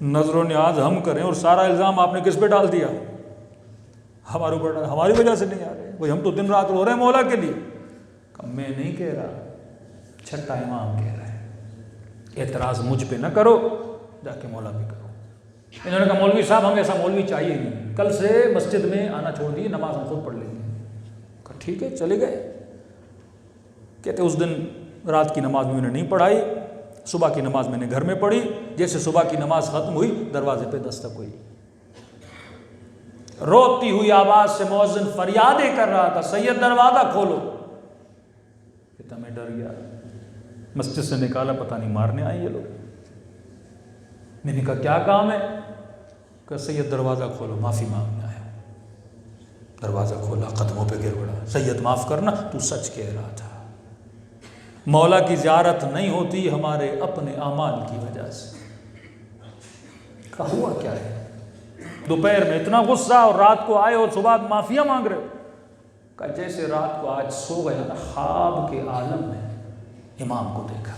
نظر و نیاز ہم کریں، اور سارا الزام آپ نے کس پہ ڈال دیا؟ ہمارے اوپر ڈال، ہماری وجہ سے نہیں آ رہے بھائی، ہم تو دن رات رو رہے ہیں مولا کے لیے۔ کہ میں نہیں کہہ رہا، چھٹا امام کہہ رہا ہے، اعتراض مجھ پہ نہ کرو، جا کے مولا پہ کرو۔ انہوں نے کہا مولوی صاحب ہمیں ایسا مولوی چاہیے نہیں، کل سے مسجد میں آنا چھوڑ دیے، نماز ہم خود پڑھ لیں گے۔ کہا ٹھیک ہے، چلے گئے۔ کہتے اس دن رات کی نماز میں نے نہیں پڑھائی، صبح کی نماز میں نے گھر میں پڑھی، جیسے صبح کی نماز ختم ہوئی دروازے پہ دستک ہوئی، روتی ہوئی آواز سے مؤذن فریادیں کر رہا تھا، سید دروازہ کھولو۔ کہتا میں ڈر گیا، مسجد سے نکالا، پتہ نہیں مارنے آئے یہ لوگ۔ میں نے کہا کیا کام ہے؟ کہ سید دروازہ کھولو، معافی مانگنے آیا۔ دروازہ کھولا، قدموں پہ گر پڑا، سید معاف کرنا، تو سچ کہہ رہا تھا، مولا کی زیارت نہیں ہوتی ہمارے اپنے اعمال کی وجہ سے۔ کہا ہوا کیا ہے؟ دوپہر میں اتنا غصہ اور رات کو آئے اور صبح معافیاں مانگ رہے ہو؟ کہا جیسے رات کو آج سو گیا نا، خواب کے عالم میں امام کو دیکھا۔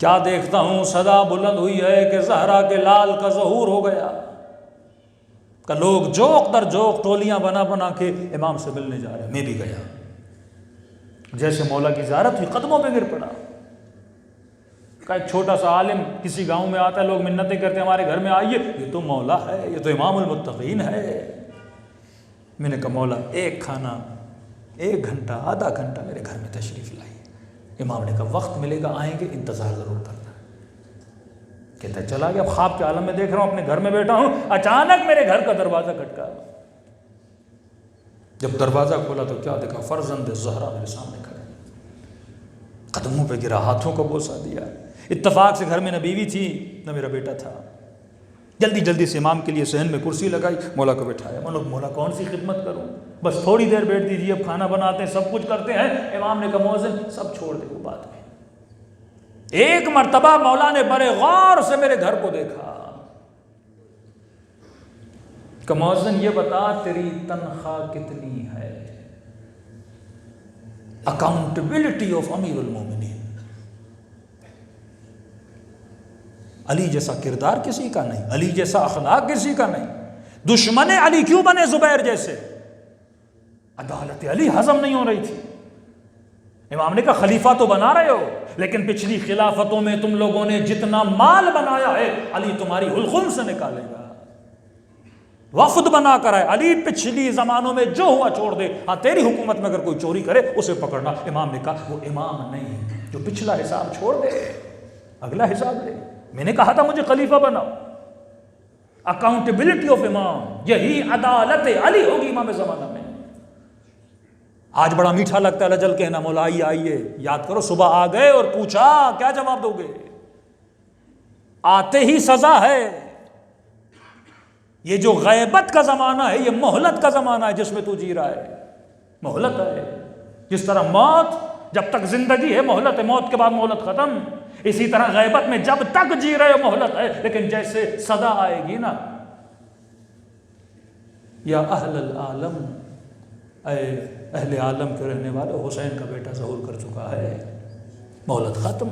کیا دیکھتا ہوں؟ صدا بلند ہوئی ہے کہ زہرا کے لال کا ظہور ہو گیا، کہ لوگ جوق در جوق ٹولیاں بنا بنا کے امام سے ملنے جا رہے ہیں۔ میں بھی گیا، جیسے مولا کی زیارت ہوئی قدموں پہ گر پڑا۔ کہ ایک چھوٹا سا عالم کسی گاؤں میں آتا ہے، لوگ منتیں کرتے ہیں ہمارے گھر میں آئیے، یہ تو مولا ہے، یہ تو امام المتقین ہے۔ میں نے کہا مولا ایک کھانا، 1 گھنٹہ، آدھا گھنٹہ میرے گھر میں تشریف لائیے۔ امام نے کہا وقت ملے گا آئیں گے، انتظار ضرور کرنا۔ کہتا ہے چلا گیا۔ اب خواب کے عالم میں دیکھ رہا ہوں، اپنے گھر میں بیٹھا ہوں، اچانک میرے گھر کا دروازہ کھٹکا۔ جب دروازہ کھولا تو کیا دیکھا؟ فرزند زہرا میرے سامنے کھڑے، قدموں پہ گرا، ہاتھوں کو بوسہ دیا۔ اتفاق سے گھر میں نہ بیوی تھی نہ میرا بیٹا تھا۔ جلدی جلدی سے امام کے لیے صحن میں کرسی لگائی، مولا کو بٹھایا۔ مولا کون سی خدمت کروں، بس تھوڑی دیر بیٹھ دیجیے، اب کھانا بناتے ہیں، سب کچھ کرتے ہیں۔ امام نے کہا مؤذن سب چھوڑ دے، وہ بات میں۔ ایک مرتبہ مولا نے بڑے غور سے میرے گھر کو دیکھا کہ مؤذن یہ بتا تیری تنخواہ کتنی ہے؟ اکاؤنٹیبلٹی آف امیر المومنین۔ علی جیسا کردار کسی کا نہیں، علی جیسا اخلاق کسی کا نہیں۔ دشمن علی کیوں بنے زبیر جیسے؟ عدالت علی ہضم نہیں ہو رہی تھی۔ امام نے کہا خلیفہ تو بنا رہے ہو، لیکن پچھلی خلافتوں میں تم لوگوں نے جتنا مال بنایا ہے علی تمہاری حلقوم سے نکالے گا۔ وفد بنا کر آئے، علی پچھلی زمانوں میں جو ہوا چھوڑ دے، ہاں تیری حکومت میں اگر کوئی چوری کرے اسے پکڑنا۔ امام نے کہا وہ امام نہیں جو پچھلا حساب چھوڑ دے اگلا حساب لے۔ میں نے کہا تھا مجھے خلیفہ بناؤ۔ اکاؤنٹیبلٹی آف امام، یہی عدالت علی ہوگی امام زمانہ میں۔ آج بڑا میٹھا لگتا ہے لجل کہنا، مولا آئیے، یاد کرو صبح آ گئے اور پوچھا کیا جواب دو گے؟ آتے ہی سزا ہے۔ یہ جو غیبت کا زمانہ ہے یہ مہلت کا زمانہ ہے جس میں تو جی رہا ہے، مہلت ہے۔ جس طرح موت جب تک زندگی ہے مہلت ہے، موت کے بعد مہلت ختم، اسی طرح غیبت میں جب تک جی رہے ہو مہلت ہے، لیکن جیسے سزا آئے گی نا، یا اہل العالم، اے اہل عالم کے رہنے والے، حسین کا بیٹا ظہور کر چکا ہے، مہلت ختم۔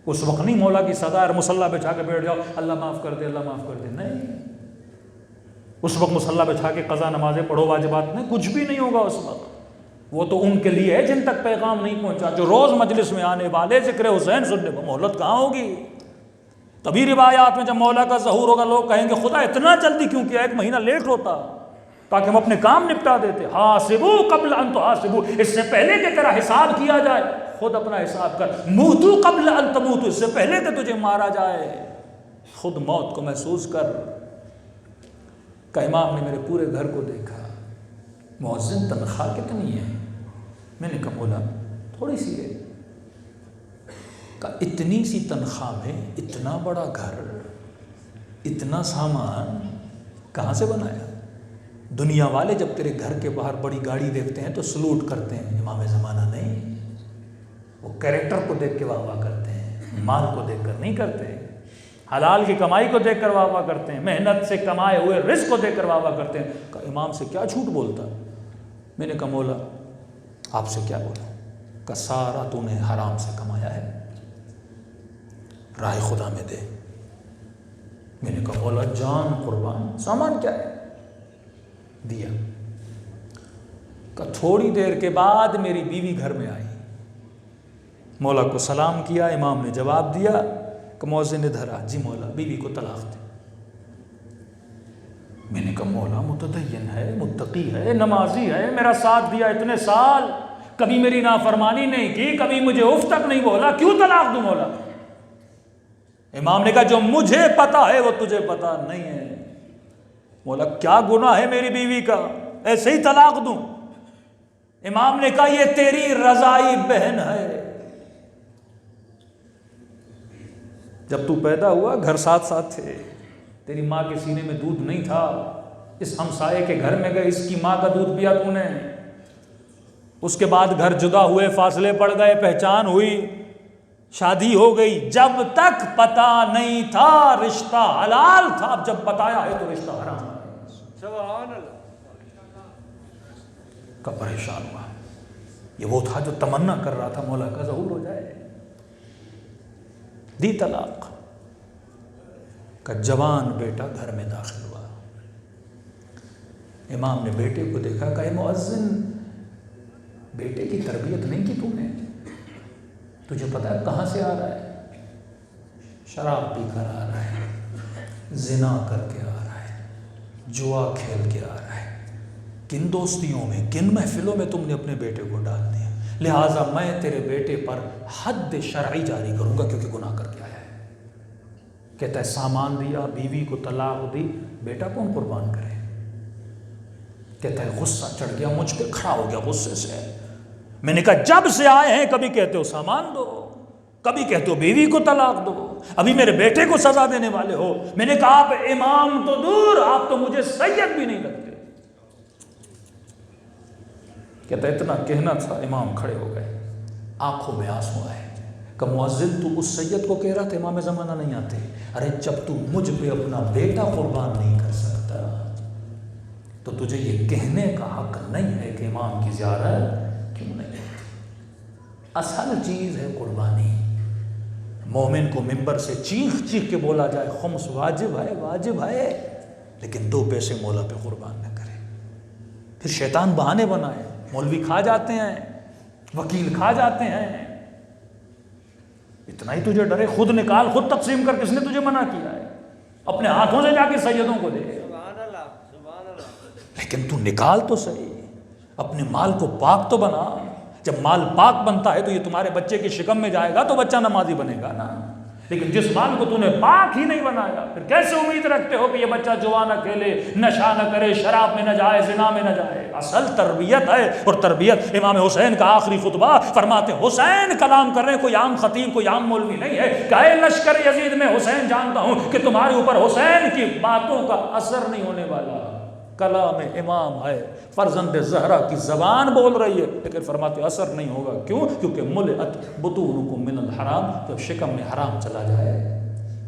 اس وقت نہیں مولا کی صدا اور مصلی بچھا کے بیٹھ جاؤ اللہ معاف کر دے اللہ معاف کر دے، نہیں۔ اس وقت مصلی بچھا کے قضا نمازیں پڑھو واجبات، نہیں، کچھ بھی نہیں ہوگا اس وقت۔ وہ تو ان کے لیے ہے جن تک پیغام نہیں پہنچا، جو روز مجلس میں آنے والے ذکر حسین سننے کو، مہلت کہاں ہوگی؟ تبھی روایات میں جب مولا کا ظہور ہوگا لوگ کہیں گے خدا اتنا جلدی کیوں کیا، 1 مہینہ لیٹ ہوتا تاکہ ہم اپنے کام نپٹا دیتے۔ حاسبو قبل ان تحاسبو، اس سے پہلے کہ تیرا حساب کیا جائے خود اپنا حساب کر۔ موتو قبل ان تموتو، اس سے پہلے کہ تجھے مارا جائے خود موت کو محسوس کر۔ کہ امام نے میرے پورے گھر کو دیکھا، مؤذن تنخواہ کتنی ہے؟ میں نے کہا مولا تھوڑی سی ہے۔ کہ اتنی سی تنخواہ میں اتنا بڑا گھر، اتنا سامان کہاں سے بنایا؟ دنیا والے جب تیرے گھر کے باہر بڑی گاڑی دیکھتے ہیں تو سلوٹ کرتے ہیں، امام زمانہ نہیں، وہ کیریکٹر کو دیکھ کے واہ واہ کرتے ہیں، مال کو دیکھ کر نہیں کرتے، حلال کی کمائی کو دیکھ کر واہ واہ کرتے ہیں، محنت سے کمائے ہوئے رزق کو دیکھ کر واہ واہ کرتے ہیں۔ کہ امام سے کیا جھوٹ بولتا؟ میں نے کہا مولا آپ سے کیا بولا؟ کہ سارا تو نے حرام سے کمایا ہے، راہ خدا میں دے۔ میں نے کہا مولا جان قربان، سامان کیا ہے؟ دیا۔ کہ تھوڑی دیر کے بعد میری بیوی گھر میں آئی، مولا کو سلام کیا، امام نے جواب دیا کہ مؤذن ادھر آ۔ جی مولا بیوی کو طلاق دے۔ میں نے کہا مولا متدین ہے، متقی ہے، نمازی ہے، میرا ساتھ دیا اتنے سال، کبھی میری نافرمانی نہیں کی، کبھی مجھے اف تک نہیں بولا، کیوں طلاق دوں مولا؟ امام نے کہا جو مجھے پتا ہے وہ تجھے پتا نہیں ہے۔ مولا کیا گناہ ہے میری بیوی کا، ایسے ہی طلاق دوں؟ امام نے کہا یہ تیری رضائی بہن ہے، جب تو پیدا ہوا گھر ساتھ ساتھ تھے، تیری ماں کے سینے میں دودھ نہیں تھا، اس ہمسائے کے گھر میں گئے، اس کی ماں کا دودھ پیا تو نے، اس کے بعد گھر جدا ہوئے، فاصلے پڑ گئے، پہچان ہوئی، شادی ہو گئی، جب تک پتہ نہیں تھا رشتہ حلال تھا، اب جب بتایا ہے تو رشتہ حرام ہے، سبحان اللہ. کا پریشان ہوا. یہ وہ تھا جو تمنا کر رہا تھا مولا کا ظہور ہو جائے، دی طلاق. کا جوان بیٹا گھر میں داخل ہوا، امام نے بیٹے کو دیکھا، کہا اے مؤذن، بیٹے کی تربیت نہیں کی تو نے، تجھے پتا ہے کہاں سے آ رہا ہے؟ شراب پی کر آ رہا ہے، زنا کر کے آ رہا ہے، جوا کھیل کے آ رہا ہے، کن دوستیوں میں کن محفلوں میں تم نے اپنے بیٹے کو ڈال دیا، لہٰذا میں تیرے بیٹے پر حد شرعی جاری کروں گا کیونکہ گناہ کر کے آیا ہے. کہتا ہے سامان دیا، بیوی کو طلاق دی، بیٹا کون قربان کرے؟ کہتا ہے غصہ چڑھ گیا مجھ پہ، کھڑا ہو گیا غصے سے. میں نے کہا جب سے آئے ہیں کبھی کہتے ہو سامان دو، کبھی کہتے ہو بیوی کو طلاق دو، ابھی میرے بیٹے کو سزا دینے والے ہو. میں نے کہا آپ امام تو دور، آپ تو مجھے سید بھی نہیں لگتے. کہتا ہے اتنا کہنا تھا، امام کھڑے ہو گئے، آنکھوں میں آنسو آئے. کہ مؤذن تو اس سید کو کہہ رہا تھا امام زمانہ نہیں آتے. ارے جب تو مجھ پہ اپنا بیٹا قربان نہیں کر سکتا تو تجھے یہ کہنے کا حق نہیں ہے کہ امام کی زیارت کیوں نہیں ہے. اصل چیز ہے قربانی. مومن کو ممبر سے چیخ چیخ کے بولا جائے خمس واجب ہے، واجب ہے، لیکن 2 پیسے مولا پہ قربان نہ کرے. پھر شیطان بہانے بنائے، مولوی کھا جاتے ہیں، وکیل کھا جاتے ہیں. اتنا ہی تجھے ڈرے، خود نکال، خود تقسیم کر. کس نے تجھے منع کیا ہے؟ اپنے ہاتھوں سے جا کے سیدوں کو دے. سبحان اللہ، سبحان اللہ. لیکن تو نکال تو صحیح، اپنے مال کو پاک تو بنا. جب مال پاک بنتا ہے تو یہ تمہارے بچے کی شکم میں جائے گا تو بچہ نمازی بنے گا نا. لیکن جس مال کو تو نے پاک ہی نہیں بنایا، پھر کیسے امید رکھتے ہو کہ یہ بچہ جوا نہ کھیلے، نشہ نہ کرے، شراب میں نہ جائے، زنا میں نہ جائے؟ اصل تربیت ہے. اور تربیت امام حسین کا آخری خطبہ فرماتے حسین کلام کر رہے ہیں، کوئی عام خطیب کوئی عام مولوی نہیں ہے. کہ اے لشکر یزید میں حسین جانتا ہوں کہ تمہارے اوپر حسین کی باتوں کا اثر نہیں ہونے والا. کلام امام ہے، فرزند زہرا کی زبان بول رہی ہے، لیکن فرماتے اثر نہیں ہوگا. کیوں؟ کیونکہ ملئت بطونکم من الحرام. جب شکم میں حرام چلا جائے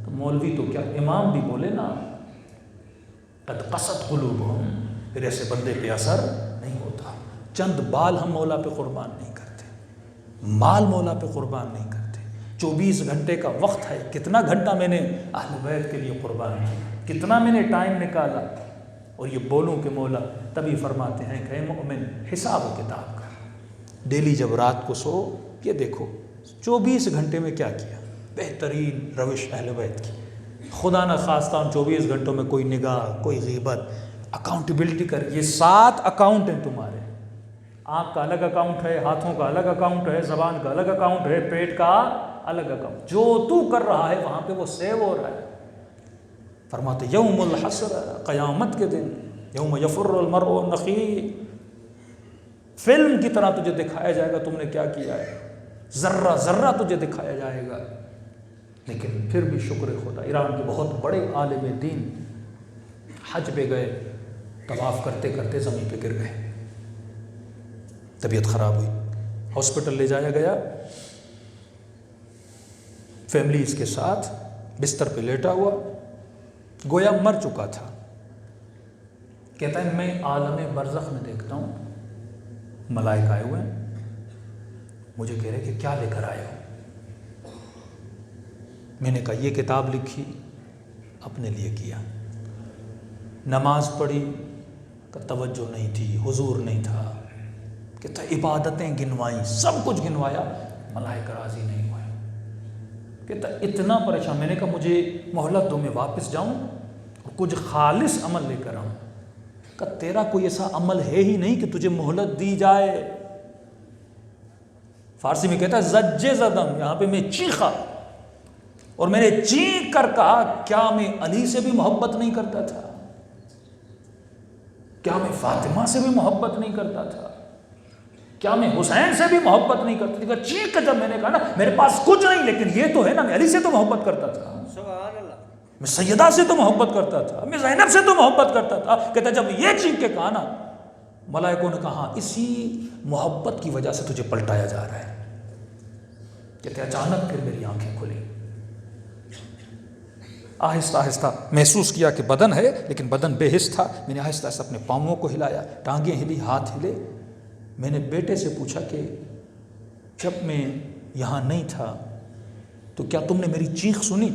تو مولوی تو کیا امام بھی بولے نا قد قست قلوبہم، پھر ایسے بندے پہ اثر نہیں ہوتا. چند بال ہم مولا پہ قربان نہیں کرتے، مال مولا پہ قربان نہیں کرتے. 24 گھنٹے کا وقت ہے، کتنا گھنٹہ میں نے اہل بیت کے لیے قربان کیا، کتنا میں نے ٹائم نکالا. اور یہ بولوں کہ مولا تبھی فرماتے ہیں کہ اے مؤمن حساب و کتاب کر. ڈیلی جب رات کو سو، یہ دیکھو 24 گھنٹے میں کیا کیا. بہترین روش اہل بیت کی. خدا نہ خواستہ 24 گھنٹوں میں کوئی نگاہ، کوئی غیبت. اکاؤنٹیبلٹی کر. یہ 7 اکاؤنٹ ہیں تمہارے. آنکھ کا الگ اکاؤنٹ ہے، ہاتھوں کا الگ اکاؤنٹ ہے، زبان کا الگ اکاؤنٹ ہے، پیٹ کا الگ اکاؤنٹ. جو تو کر رہا ہے وہاں پہ وہ سیو ہو رہا ہے. فرماتے یوم الحسر، قیامت کے دن، یوم یفر المرء من اخیہ، فلم کی طرح تجھے دکھایا جائے گا تم نے کیا کیا ہے. ذرہ ذرہ تجھے دکھایا جائے گا. لیکن پھر بھی شکر خدا، ایران کے بہت بڑے عالم دین حج پہ گئے، طواف کرتے کرتے زمین پہ گر گئے، طبیعت خراب ہوئی، ہاسپٹل لے جایا گیا. فیملی اس کے ساتھ بستر پہ لیٹا ہوا، گویا مر چکا تھا. کہتا ہے میں عالم برزخ میں دیکھتا ہوں ملائکہ آئے ہوئے ہیں، مجھے کہہ رہے کہ کیا لے کر آئے ہو. میں نے کہا یہ کتاب لکھی، اپنے لیے کیا. نماز پڑھی کا توجہ نہیں تھی، حضور نہیں تھا. کہتا عبادتیں گنوائیں، سب کچھ گنوایا، ملائکہ راضی نہیں ہوئے. کہتا اتنا پریشان. میں نے کہا مجھے مہلت دو، میں واپس جاؤں اور کچھ خالص عمل لے کر آؤں. کہ تیرا کوئی ایسا عمل ہے ہی نہیں کہ تجھے مہلت دی جائے. فارسی میں کہتا ہے زجے زدم، یہاں پہ میں چیخا اور میں نے چیخ کر کہا کیا میں علی سے بھی محبت نہیں کرتا تھا؟ کیا میں فاطمہ سے بھی محبت نہیں کرتا تھا؟ کیا میں حسین سے بھی محبت نہیں کرتا تھا؟ چیخ کر جب میں نے کہا نا میرے پاس کچھ نہیں لیکن یہ تو ہے نا، میں علی سے تو محبت کرتا تھا، سبحان اللہ، میں سیدہ سے تو محبت کرتا تھا، میں زینب سے تو محبت کرتا تھا. کہتا جب یہ چیخ کے کہا نا، ملائکوں نے کہا اسی محبت کی وجہ سے تجھے پلٹایا جا رہا ہے. کہتے اچانک پھر میری آنکھیں کھلی، آہستہ آہستہ محسوس کیا کہ بدن ہے لیکن بدن بے حس تھا. میں نے آہستہ آہستہ اپنے پاؤں کو ہلایا، ٹانگیں ہلی، ہاتھ ہلے. میں نے بیٹے سے پوچھا کہ جب میں یہاں نہیں تھا تو کیا تم نے میری چیخ سنی؟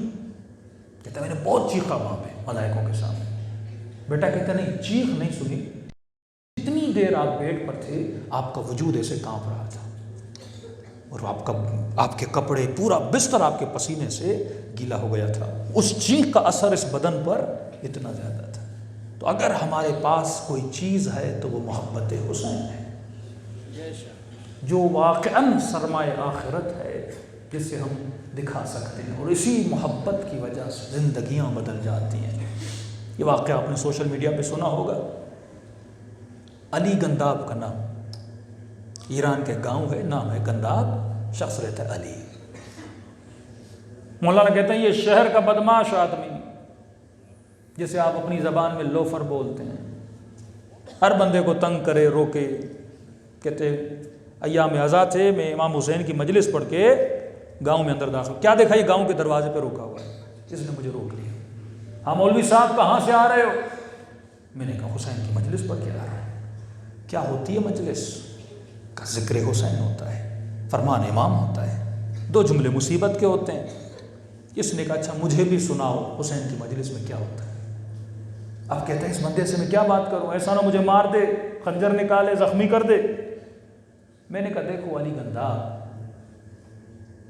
کہتا میں نے بہت چیخا وہاں پہ ملائکوں کے سامنے. بیٹا کہتا نہیں، چیخ نہیں سنی، جتنی دیر آپ بیڈ پر تھے آپ کا وجود ایسے کانپ رہا تھا اور آپ کے کپڑے، پورا بستر آپ کے پسینے سے گیلا ہو گیا تھا. اس چیخ کا اثر اس بدن پر اتنا زیادہ تھا. تو اگر ہمارے پاس کوئی چیز ہے تو وہ محبت حسین ہے، جو واقعاً سرمایہ آخرت ہے جسے ہم دکھا سکتے ہیں، اور اسی محبت کی وجہ سے زندگیاں بدل جاتی ہیں. یہ واقعہ آپ نے سوشل میڈیا پہ سنا ہوگا. علی گنداب کا نام، ایران کے گاؤں ہے، نام ہے گنداب، شخص رہتا ہے علی. مولانا کہتے ہیں یہ شہر کا بدماش آدمی جسے آپ اپنی زبان میں لوفر بولتے ہیں، ہر بندے کو تنگ کرے، روکے. کہتے ایام ازاں تھے، میں امام حسین کی مجلس پڑھ کے گاؤں میں اندر داخل، کیا دیکھا یہ گاؤں کے دروازے پہ روکا ہوا ہے، اس نے مجھے روک لیا. ہاں مولوی صاحب کہاں سے آ رہے ہو؟ میں نے کہا حسین کی مجلس پڑھ کے آ رہا ہوں. کیا ہوتی ہے مجلس؟ کا ذکر حسین ہوتا ہے، فرمان امام ہوتا ہے، 2 جملے مصیبت کے ہوتے ہیں. اس نے کہا اچھا مجھے بھی سناؤ حسین کی مجلس میں کیا ہوتا ہے. اب کہتے ہیں اس بندے سے میں کیا بات کروں، ایسا نہ مجھے مار دے، خنجر نکالے، زخمی کر دے. میں نے کہا دیکھو علی گنداب،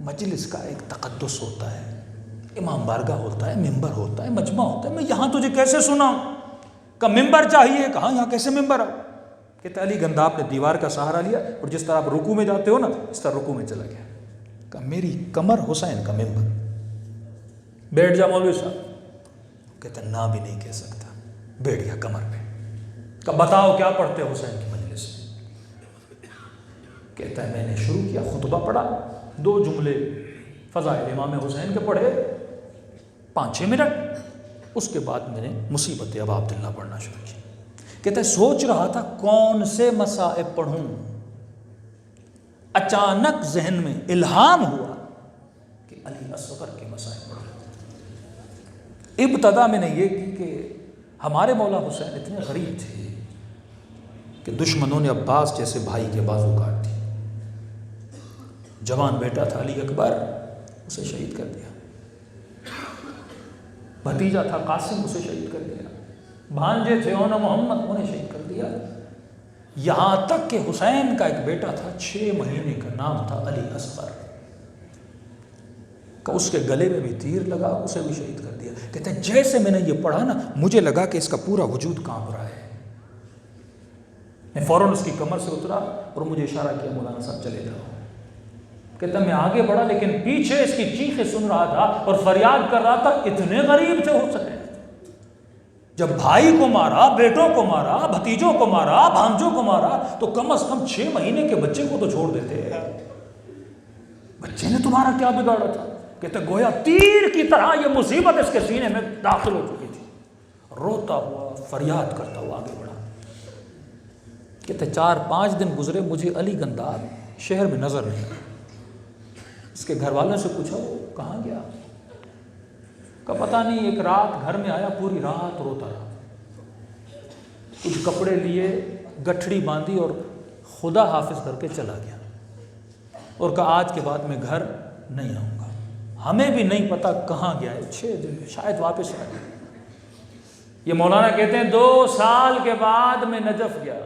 مجلس کا ایک تقدس ہوتا ہے، امام بارگاہ ہوتا ہے، ممبر ہوتا ہے، مجمع ہوتا ہے. میں یہاں تجھے کیسے سناؤں؟ کہ ممبر چاہیے. کہاں یہاں کیسے ممبر آؤ؟ کہتا علی گنداب نے دیوار کا سہارا لیا اور جس طرح آپ رکوع میں جاتے ہو نا اس طرح رکوع میں چلا گیا. کہ میری کمر حسین کا ممبر. بیٹھ جا مولوی صاحب. کہتا نہ بھی نہیں کہہ سکتا، بیٹھ گیا کمر پہ. کہ بتاؤ کیا پڑھتے ہو حسین کی مجلس میں؟ کہتا ہے میں نے شروع کیا، خطبہ پڑھا، 2 جملے فضائل امام حسین کے پڑھے 5-6 منٹ. اس کے بعد میں نے مصیبت ابا عبداللہ پڑھنا شروع کیا. کہتا ہے سوچ رہا تھا کون سے مصائب پڑھوں، اچانک ذہن میں الہام ہوا کہ علی اصغر کے مصائب پڑھوں. ابتدا میں نے یہ کی کہ ہمارے مولا حسین اتنے غریب تھے کہ دشمنوں نے عباس جیسے بھائی کے بازو کاٹ دیے. جوان بیٹا تھا علی اکبر، اسے شہید کر دیا. بھتیجا تھا قاسم، اسے شہید کر دیا. بھانجے تھے اونا محمد، انہیں شہید کر دیا. یہاں تک کہ حسین کا ایک بیٹا تھا 6 مہینے کا، نام تھا علی اصغر، کہ اس کے گلے میں بھی تیر لگا، اسے بھی شہید کر دیا. کہتے ہیں جیسے میں نے یہ پڑھا نا مجھے لگا کہ اس کا پورا وجود کانپ رہا ہے. میں فوراً اس کی کمر سے اترا اور مجھے اشارہ کیا مولانا صاحب چلے جاؤ. کہتا میں آگے بڑھا لیکن پیچھے اس کی چیخیں سن رہا تھا اور فریاد کر رہا تھا. اتنے غریب تھے حسین، جب بھائی کو مارا، بیٹوں کو مارا، بھتیجوں کو مارا، بھانجوں کو مارا تو کم از کم 6 مہینے کے بچے کو تو چھوڑ دیتے. بچے نے تمہارا کیا بگاڑا تھا؟ کہتے گویا تیر کی طرح یہ مصیبت اس کے سینے میں داخل ہو چکی تھی. روتا ہوا، فریاد کرتا ہوا آگے بڑھا. کہتے 4-5 دن گزرے، مجھے علی گنداب شہر میں نظر نہیں آیا. اس کے گھر والوں سے پوچھا وہ کہاں گیا؟ کہ پتہ نہیں، ایک رات گھر میں آیا، پوری رات روتا رہا. کچھ کپڑے لیے، گٹھڑی باندھی اور خدا حافظ کر کے چلا گیا اور کہا آج کے بعد میں گھر نہیں آؤں گا. ہمیں بھی نہیں پتا کہاں گیا ہے. 6 دن شاید واپس آ گیا. یہ مولانا کہتے ہیں 2 سال کے بعد میں نجف گیا.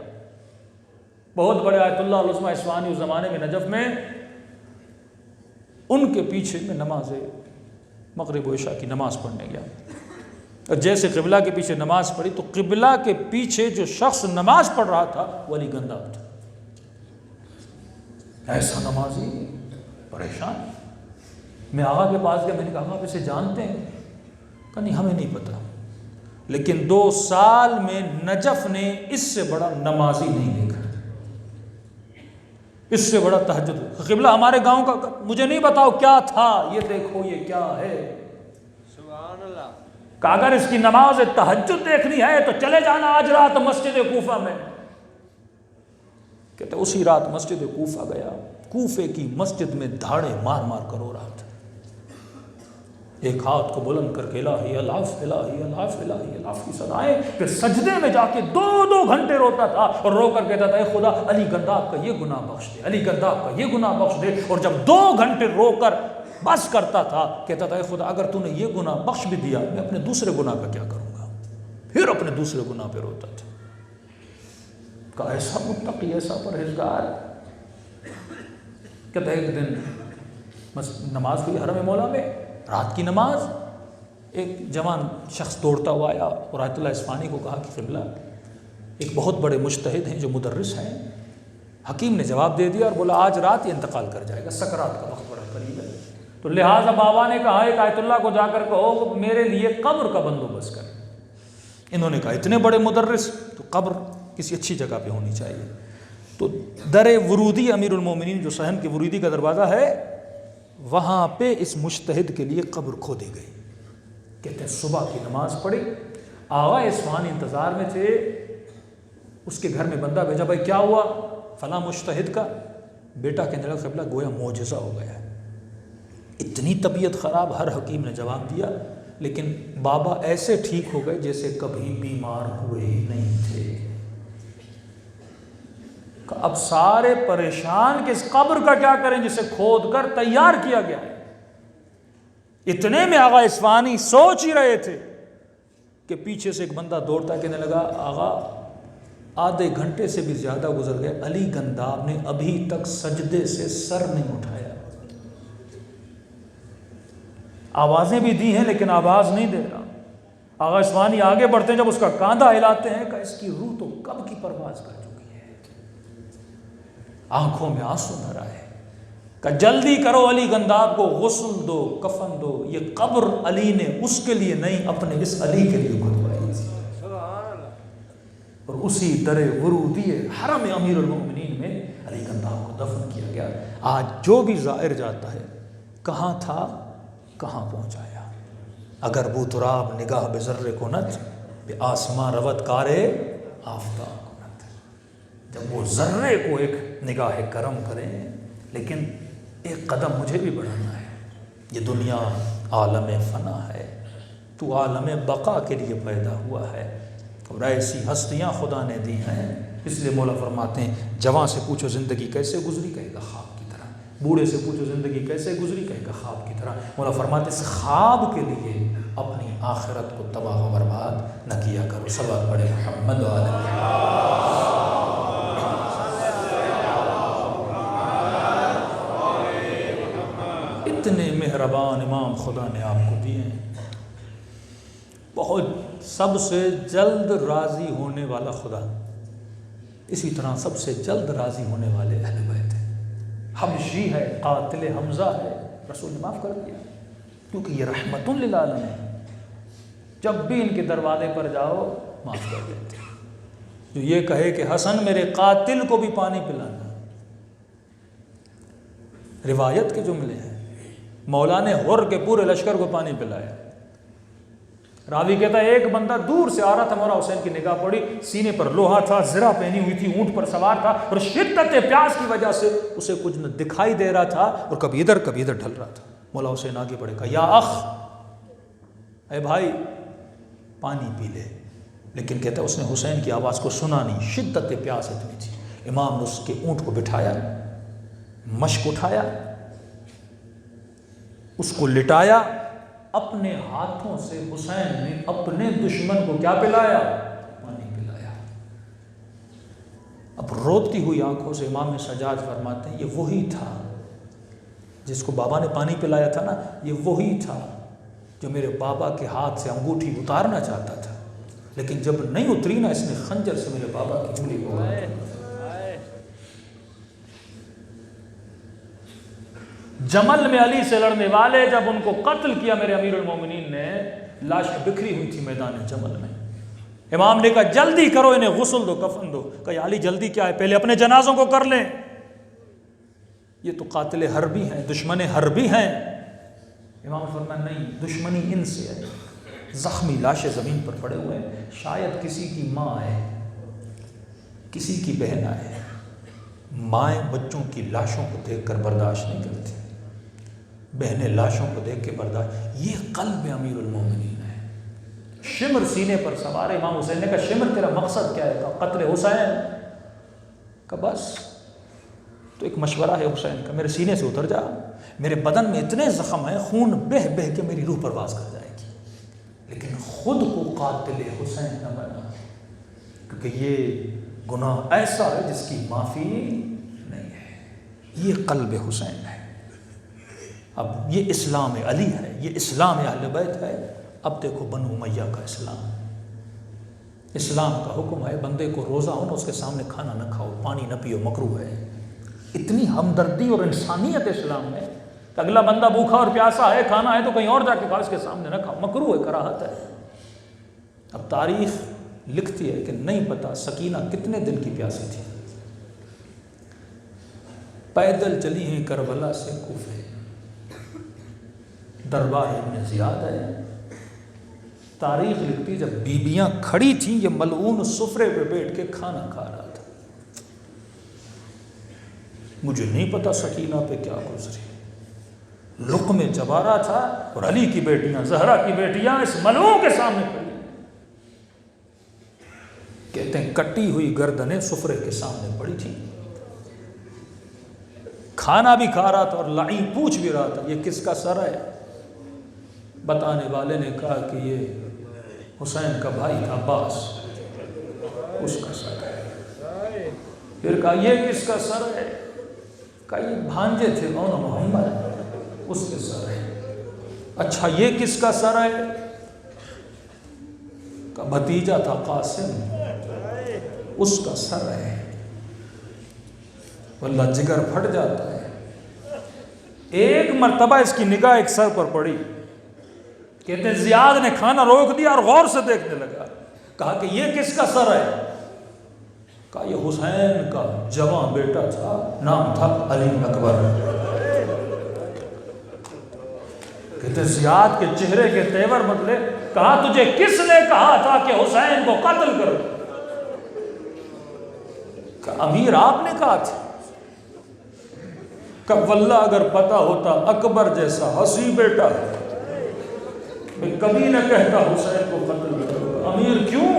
بہت بڑے آیت اللہ العظمہ اسوانی اس زمانے میں نجف میں، ان کے پیچھے میں نماز مغرب و عشاء کی نماز پڑھنے گیا. اور جیسے قبلہ کے پیچھے نماز پڑھی تو قبلہ کے پیچھے جو شخص نماز پڑھ رہا تھا وہ علی گنداب تھا. ایسا نمازی پریشان. میں آغا کے پاس گیا، میں نے کہا آپ اسے جانتے ہیں؟ کہا نہیں ہمیں نہیں پتا، لیکن 2 سال میں نجف نے اس سے بڑا نمازی نہیں دیکھا. اس سے بڑا تہجد قبلہ ہمارے گاؤں کا مجھے نہیں بتاؤ کیا تھا، یہ دیکھو یہ کیا ہے. سبحان اللہ. کہ اگر اس کی نماز تہجد دیکھنی ہے تو چلے جانا آج رات مسجد کوفہ میں. کہتے اسی رات مسجد کوفہ گیا. کوفے کی مسجد میں دھاڑے مار مار کر رو رہا تھا. ایک ہاتھ کو بلند کر کے الہی الاف الہی الاف الہی الاف کی صدائیں. پھر سجدے میں جا کے 2 گھنٹے روتا تھا اور رو کر کہتا تھا اے خدا علی گنداب کا یہ گناہ بخش دے، علی گنداب کا یہ گناہ بخش دے. اور جب 2 گھنٹے رو کر بس کرتا تھا کہتا تھا اے خدا اگر تو نے یہ گناہ بخش بھی دیا میں اپنے دوسرے گناہ کا کیا کروں گا. پھر اپنے دوسرے گناہ پہ روتا تھا. کہ ایسا متقی ایسا پرہیزگار. کہتا ہے ایک دن نماز ہوئی حرم مولا میں، رات کی نماز. ایک جوان شخص دوڑتا ہوا آیا اور آیت اللہ اصفہانی کو کہا کہ قبلہ ایک بہت بڑے مجتہد ہیں جو مدرس ہیں. حکیم نے جواب دے دیا اور بولا آج رات یہ انتقال کر جائے گا، سکرات کا وقت بڑا قریب ہے. تو لہٰذا بابا نے کہا ایک آیت اللہ کو جا کر کہو میرے لیے قبر کا بندوبست کرے. انہوں نے کہا اتنے بڑے مدرس تو قبر کسی اچھی جگہ پہ ہونی چاہیے. تو در ورودی امیر المومنین جو صحن کے ورودی کا دروازہ ہے وہاں پہ اس مجتہد کے لیے قبر کھودی گئی. کہتے ہیں صبح کی نماز پڑھی. آغا اصفہانی انتظار میں تھے. اس کے گھر میں بندہ بھیجا بھائی کیا ہوا فلاں مجتہد کا. بیٹا کہنے لگا قبلہ گویا معجزہ ہو گیا ہے. اتنی طبیعت خراب، ہر حکیم نے جواب دیا لیکن بابا ایسے ٹھیک ہو گئے جیسے کبھی بیمار ہوئے ہی نہیں تھے. اب سارے پریشان کہ اس قبر کا کیا کریں جسے کھود کر تیار کیا گیا ہے. اتنے میں آغا اصفہانی سوچ ہی رہے تھے کہ پیچھے سے ایک بندہ دوڑتا کہنے لگا آغا آدھے گھنٹے سے بھی زیادہ گزر گئے، علی گنداب نے ابھی تک سجدے سے سر نہیں اٹھایا. آوازیں بھی دی ہیں لیکن آواز نہیں دے رہا. آغا اصفہانی آگے بڑھتے ہیں، جب اس کا کاندھا ہلاتے ہیں کہ اس کی روح تو کب کی پرواز کر چکی ہے. آنکھوں میں آنسو بھر آئے کہ جلدی کرو علی گنداب کو غسل دو، کفن دو. یہ قبر علی نے اس کے لیے نہیں اپنے اس علی کے لیے کھدوائی تھی. اور اسی در ورودی حرم امیر المومنین میں علی گنداب کو دفن کیا گیا. آج جو بھی زائر جاتا ہے کہاں تھا کہاں پہنچایا. اگر بو تراب نگاہ بے ذرے کنت بے آسمان روت کارے آفتاب کنت. جب وہ ذرے کو ایک نگاہ کرم کریں لیکن ایک قدم مجھے بھی بڑھانا ہے. یہ دنیا عالم فنا ہے، تو عالم بقا کے لیے پیدا ہوا ہے اور ایسی ہستیاں خدا نے دی ہیں. اس لیے مولا فرماتے ہیں جوان سے پوچھو زندگی کیسے گزری کہے گا خواب کی طرح، بوڑھے سے پوچھو زندگی کیسے گزری کہے گا خواب کی طرح. مولا فرماتے ہیں اس خواب کے لیے اپنی آخرت کو تباہ و برباد نہ کیا کرو. صلوات پڑھے محمد علیہ. اتنے مہربان امام خدا نے آپ کو دیے ہیں. بہت سب سے جلد راضی ہونے والا خدا، اسی طرح سب سے جلد راضی ہونے والے اہل بیت ہیں. حبشی ہے، قاتل حمزہ ہے، رسول نے معاف کر دیا کیونکہ یہ رحمت للعالمین ہے. جب بھی ان کے دروازے پر جاؤ معاف کر دیتے. جو یہ کہے کہ حسن میرے قاتل کو بھی پانی پلانا، روایت کے جملے ہیں. مولا نے غر کے پورے لشکر کو پانی پلایا. راوی کہتا ہے ایک بندہ دور سے آ رہا تھا، مولا حسین کی نگاہ پڑی، سینے پر لوہا تھا، زرہ پہنی ہوئی تھی، اونٹ پر سوار تھا اور شدت پیاس کی وجہ سے اسے کچھ نہ دکھائی دے رہا تھا اور کبھی ادھر ڈھل رہا تھا. مولا حسین آگے بڑھے کہا یا اخ، اے بھائی پانی پی لے. لیکن کہتا ہے اس نے حسین کی آواز کو سنا نہیں، شدت پیاس اتنی تھی. امام نے اس کے اونٹ کو بٹھایا، مشک اٹھایا، اس کو لٹایا، اپنے ہاتھوں سے حسین نے اپنے دشمن کو کیا پلایا؟ پانی پلایا. اب روتی ہوئی آنکھوں سے امام سجاد فرماتے ہیں یہ وہی تھا جس کو بابا نے پانی پلایا تھا نا، یہ وہی تھا جو میرے بابا کے ہاتھ سے انگوٹھی اتارنا چاہتا تھا لیکن جب نہیں اتری نا اس نے خنجر سے میرے بابا کی انگلی کو. جمل میں علی سے لڑنے والے جب ان کو قتل کیا میرے امیر المومنین نے، لاشیں بکھری ہوئی تھی میدان جمل میں. امام نے کہا جلدی کرو انہیں غسل دو، کفن دو. کہا علی جلدی کیا ہے، پہلے اپنے جنازوں کو کر لیں. یہ تو قاتل حربی ہیں، دشمن حربی ہیں۔ امام فرمایا نہیں، دشمنی ان سے ہے۔ زخمی لاشیں زمین پر پڑے ہوئے ہیں، شاید کسی کی ماں ہے، کسی کی بہن ہے۔ مائیں بچوں کی لاشوں کو دیکھ کر برداشت نہیں کرتی، بہنیں لاشوں کو دیکھ کے برداشت۔ یہ قلب امیر المومنین ہے۔ شمر سینے پر سوار ہے۔ امام حسین نے کہا شمر تیرا مقصد کیا ہے؟ کہا قتل حسین۔ کہا بس تو ایک مشورہ ہے حسین کا، میرے سینے سے اتر جا، میرے بدن میں اتنے زخم ہیں، خون بہہ بہہ کے میری روح پرواز کر جائے گی، لیکن خود کو قاتل حسین نہ بنا، کیونکہ یہ گناہ ایسا ہے جس کی معافی نہیں ہے۔ یہ قلب حسین ہے۔ اب یہ اسلام علی ہے، یہ اسلام اہل بیت ہے۔ اب دیکھو بنو امیہ کا اسلام۔ اسلام کا حکم ہے بندے کو روزہ ہو نا اس کے سامنے کھانا نہ کھاؤ، پانی نہ پیو، مکروہ ہے۔ اتنی ہمدردی اور انسانیت اسلام میں کہ اگلا بندہ بھوکا اور پیاسا ہے، کھانا ہے تو کہیں اور جا کے کھاؤ، اس کے سامنے نہ کھاؤ، مکروہ ہے، کراہت ہے۔ اب تاریخ لکھتی ہے کہ نہیں پتا سکینہ کتنے دن کی پیاسی تھی، پیدل چلی ہیں کربلا سے کوفے، دربار ابن زیاد ہے۔ تاریخ لکھتی جب بیبیاں کھڑی تھیں یہ ملعون سفرے پہ بیٹھ کے کھانا کھا رہا تھا۔ مجھے نہیں پتا سکینہ پہ کیا گزری، لقمے چبا رہا تھا اور علی کی بیٹیاں، زہرا کی بیٹیاں اس ملعون کے سامنے کھڑی، کہتے ہیں کٹی ہوئی گردنیں سفرے کے سامنے پڑی تھی، کھانا بھی کھا رہا تھا اور لعین پوچھ بھی رہا تھا یہ کس کا سر ہے؟ بتانے والے نے کہا کہ یہ حسین کا بھائی تھا عباس، اس کا سر ہے۔ پھر کہا یہ کس کا سر ہے؟ کہا یہ بھانجے تھے مولا محمد، اس کے سر ہے۔ اچھا یہ کس کا سر ہے؟ کہا بھتیجا تھا قاسم، اس کا سر ہے۔ واللہ جگر پھٹ جاتا ہے۔ ایک مرتبہ اس کی نگاہ ایک سر پر پڑی، کہتے ہیں زیاد نے کھانا روک دیا اور غور سے دیکھنے لگا، کہا کہ یہ کس کا سر ہے؟ کہا یہ حسین کا جوان بیٹا تھا، نام تھا علی اکبر۔ کہتے ہیں زیاد کے چہرے کے تیور بدلے، کہا تجھے کس نے کہا تھا کہ حسین کو قتل کرو؟ کہا امیر آپ نے کہا تھا۔ کہ واللہ اگر پتا ہوتا اکبر جیسا حسی بیٹا میں کبھی نہ کہتا حسین کو قتل کرو۔ امیر کیوں؟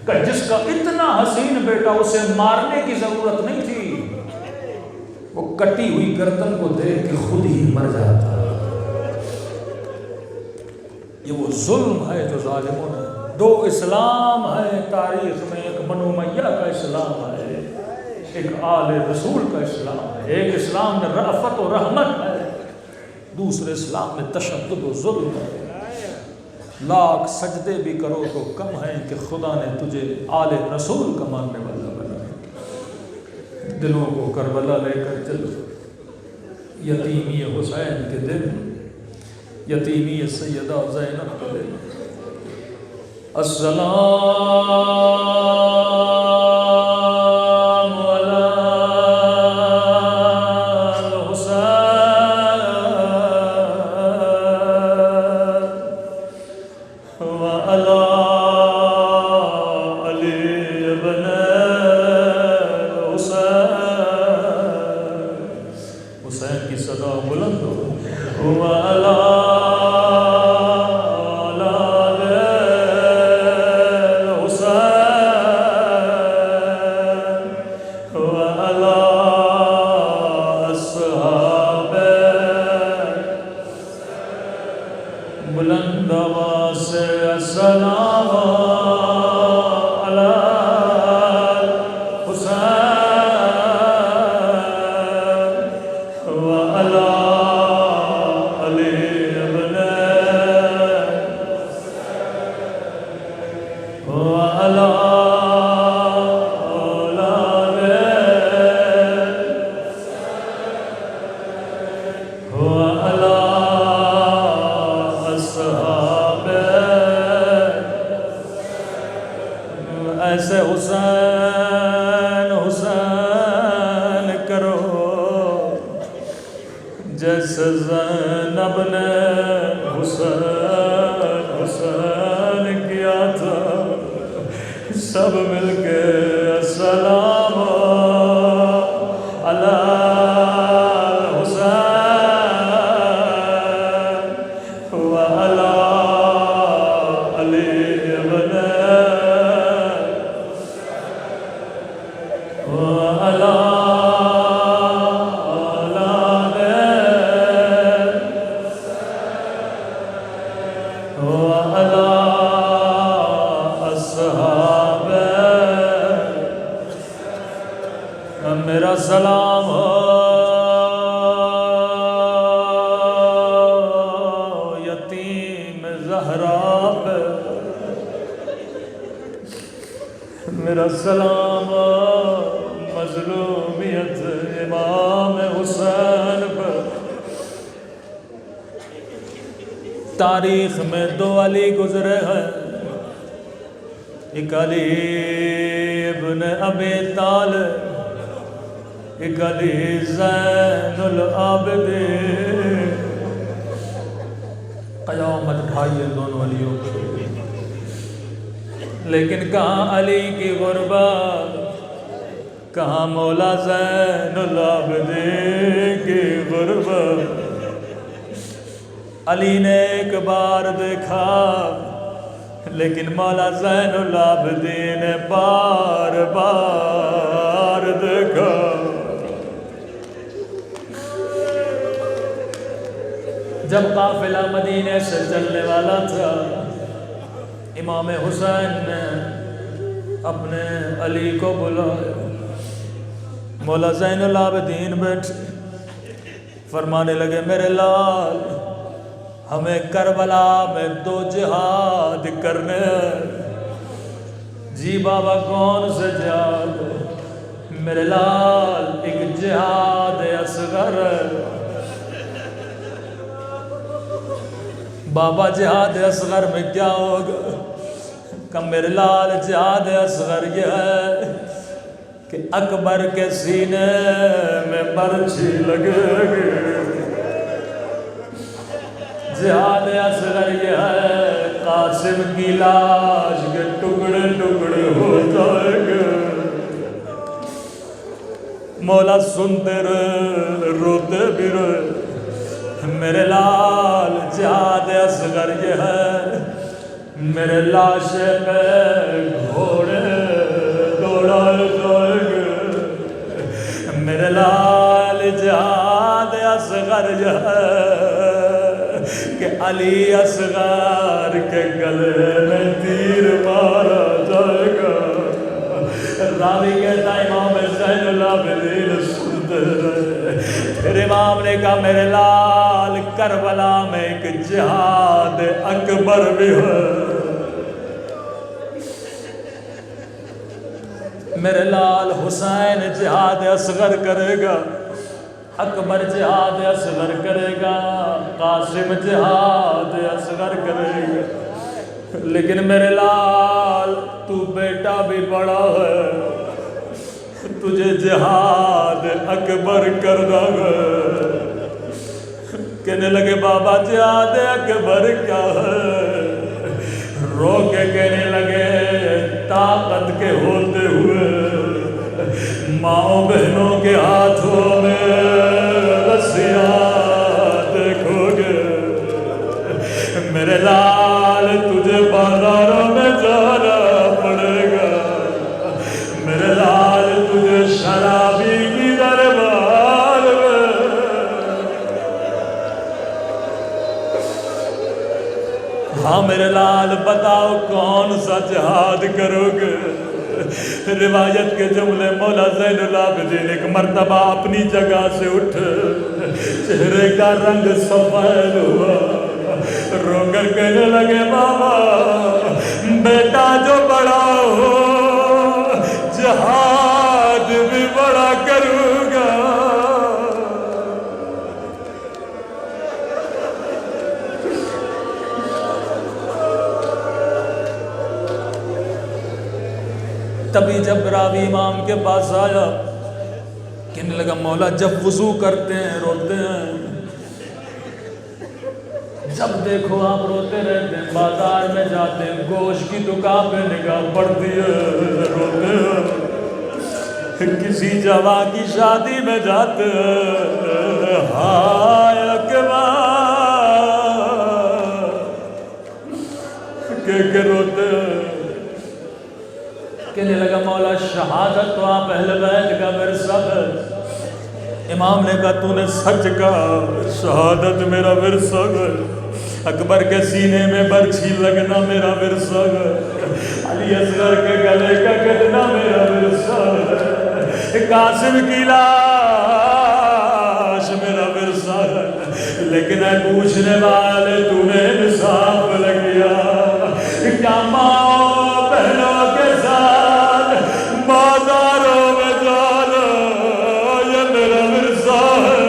کہ جس کا اتنا حسین بیٹا اسے مارنے کی ضرورت نہیں تھی، وہ کٹی ہوئی گردن کو دیکھ کے خود ہی مر جاتا۔ یہ وہ ظلم ہے جو ظالموں نے، دو اسلام ہے تاریخ میں، ایک بنو امیہ کا اسلام ہے، ایک آل رسول کا اسلام ہے۔ ایک اسلام میں رأفت و رحمت ہے، دوسرے اسلام میں تشدد و ظلم ہے۔ لاکھ سجدے بھی کرو تو کم ہیں کہ خدا نے تجھے آل رسول کا ماننے والا بنا۔ دلوں کو کربلا لے کر چلو، یتیمی حسین کے دل، یتیمی سیدہ زینب کے دل۔ جناب نے حسین حسین کیا تھا، سب مل کے السلام علی حسین وعلی علی ابن وعلی میرا سلام یتیم زہرا پہ، میرا سلام مظلومیت امام حسین پہ۔ تاریخ میں دو علی گزرے ہیں، ایک علی ابن ابی طالب، ایک علی زین العابدین۔ قیامت اٹھائی ہے دونوں علیوں کی، لیکن کہاں علی کی غربت، کہاں مولا زین العابدین کی غربت۔ علی نے ایک بار دیکھا، لیکن مولا زین العابدین نے بار بار دیکھا۔ جب قافلہ مدینے سے چلنے والا تھا، امام حسین نے اپنے علی کو بلایا۔ مولا زین العابدین بیٹھے، فرمانے لگے میرے لال، ہمیں کربلا میں 2 جہاد کرنے ہیں۔ جی بابا کون سے جہاد؟ میرے لال ایک جہاد اصغر ہے۔ بابا جہاد اصغر میں کیا ہوگا؟ کہ میرے لال جہاد اصغر یہ ہے کہ اکبر کے سینے میں برچھی لگے گی۔ جہاد اصغر یہ ہے قاسم کی لاش کے ٹکڑے ٹکڑے ہو جائے گے۔ مولا سنتے رہے، روتے بھی رہے، میرے لال جہاد اصغر یہ ہے میرے لاشے پہ گھوڑے دوڑائے جائیں گے۔ میرے لال جہاد اصغر یہ ہے کہ علی اصغر کے گلے میں تیر مارا جائے گا۔ راوی کہتا امام زین العابدین سنتے رہے، پھر امام نے کہا میرے لال کربلا میں ایک جہاد اکبر بھی ہے۔ میرے لال حسین جہاد اصغر کرے گا، اکبر جہاد اصغر کرے گا، قاسم جہاد اصغر کرے گا، لیکن میرے لال تو بیٹا بھی بڑا ہے، تجھے جہاد اکبر کرنا ہے۔ کہنے لگے بابا جہاد اکبر کیا ہے؟ رو کے کہنے لگے طاقت کے ہوتے ہوئے ماں بہنوں کے ہاتھوں میں رسیاں دیکھو گے۔ میرے لال تجھے بازاروں میں جانا پڑے گا، میرے لال تجھے شرابی کی دربار میں۔ ہاں میرے لال بتاؤ کون سا جہاد کرو گے؟ روایت کے جملے مولا زین العابدین ایک مرتبہ اپنی جگہ سے اٹھے، چہرے کا رنگ سفید ہوا، رو کر کہنے لگے بابا بیٹا جو بڑا ہو جہاد بھی بڑا کروں گا۔ تبھی جب راوی امام کے پاس آیا، کہنے لگا مولا جب وضو کرتے ہیں روتے ہیں، جب دیکھو آپ روتے رہتے ہیں، بازار میں جاتے ہیں، گوشت کی دکان پہ نگاہ پڑتی ہے، روتے ہیں، کسی جوان کی شادی میں جاتے ہیں، ہائے اکبر کہ روتے ہیں۔ کہنے لگا مولا شہادت تو آپ اہل بیت کا ورثہ ہے۔ امام نے کہا تو نے سچ کہا، شہادت میرا ورثہ ہے، اکبر کے سینے میں برچھی لگنا میرا ورثہ ہے، علی اصغر کے گلے کا کٹنا میرا ورثہ ہے، قاسم کی لاش میرا ورثہ ہے۔ لیکن اے پوچھنے والے تو نے انصاف لگیا، کیا ماں بہنوں کے ساتھ بازاروں میں جانا یہ میرا ورثہ ہے؟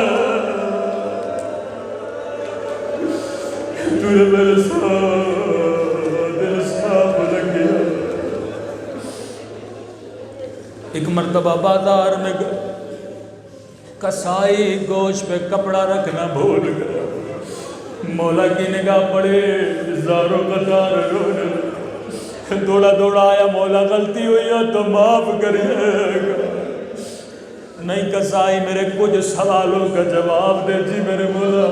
تو نے میرے ساتھ انصاف لگیا۔ ایک مرتبہ بازار میں گئے، کسائی گوشت پہ کپڑا رکھنا بھول گیا، مولا کی نگاہ پڑے، زاروں قطار رونے، دوڑا دوڑا آیا، مولا غلطی ہوئی ہے تو معاف کریے گا۔ نہیں کسائی میرے کچھ سوالوں کا جواب دے، جی میرے مولا۔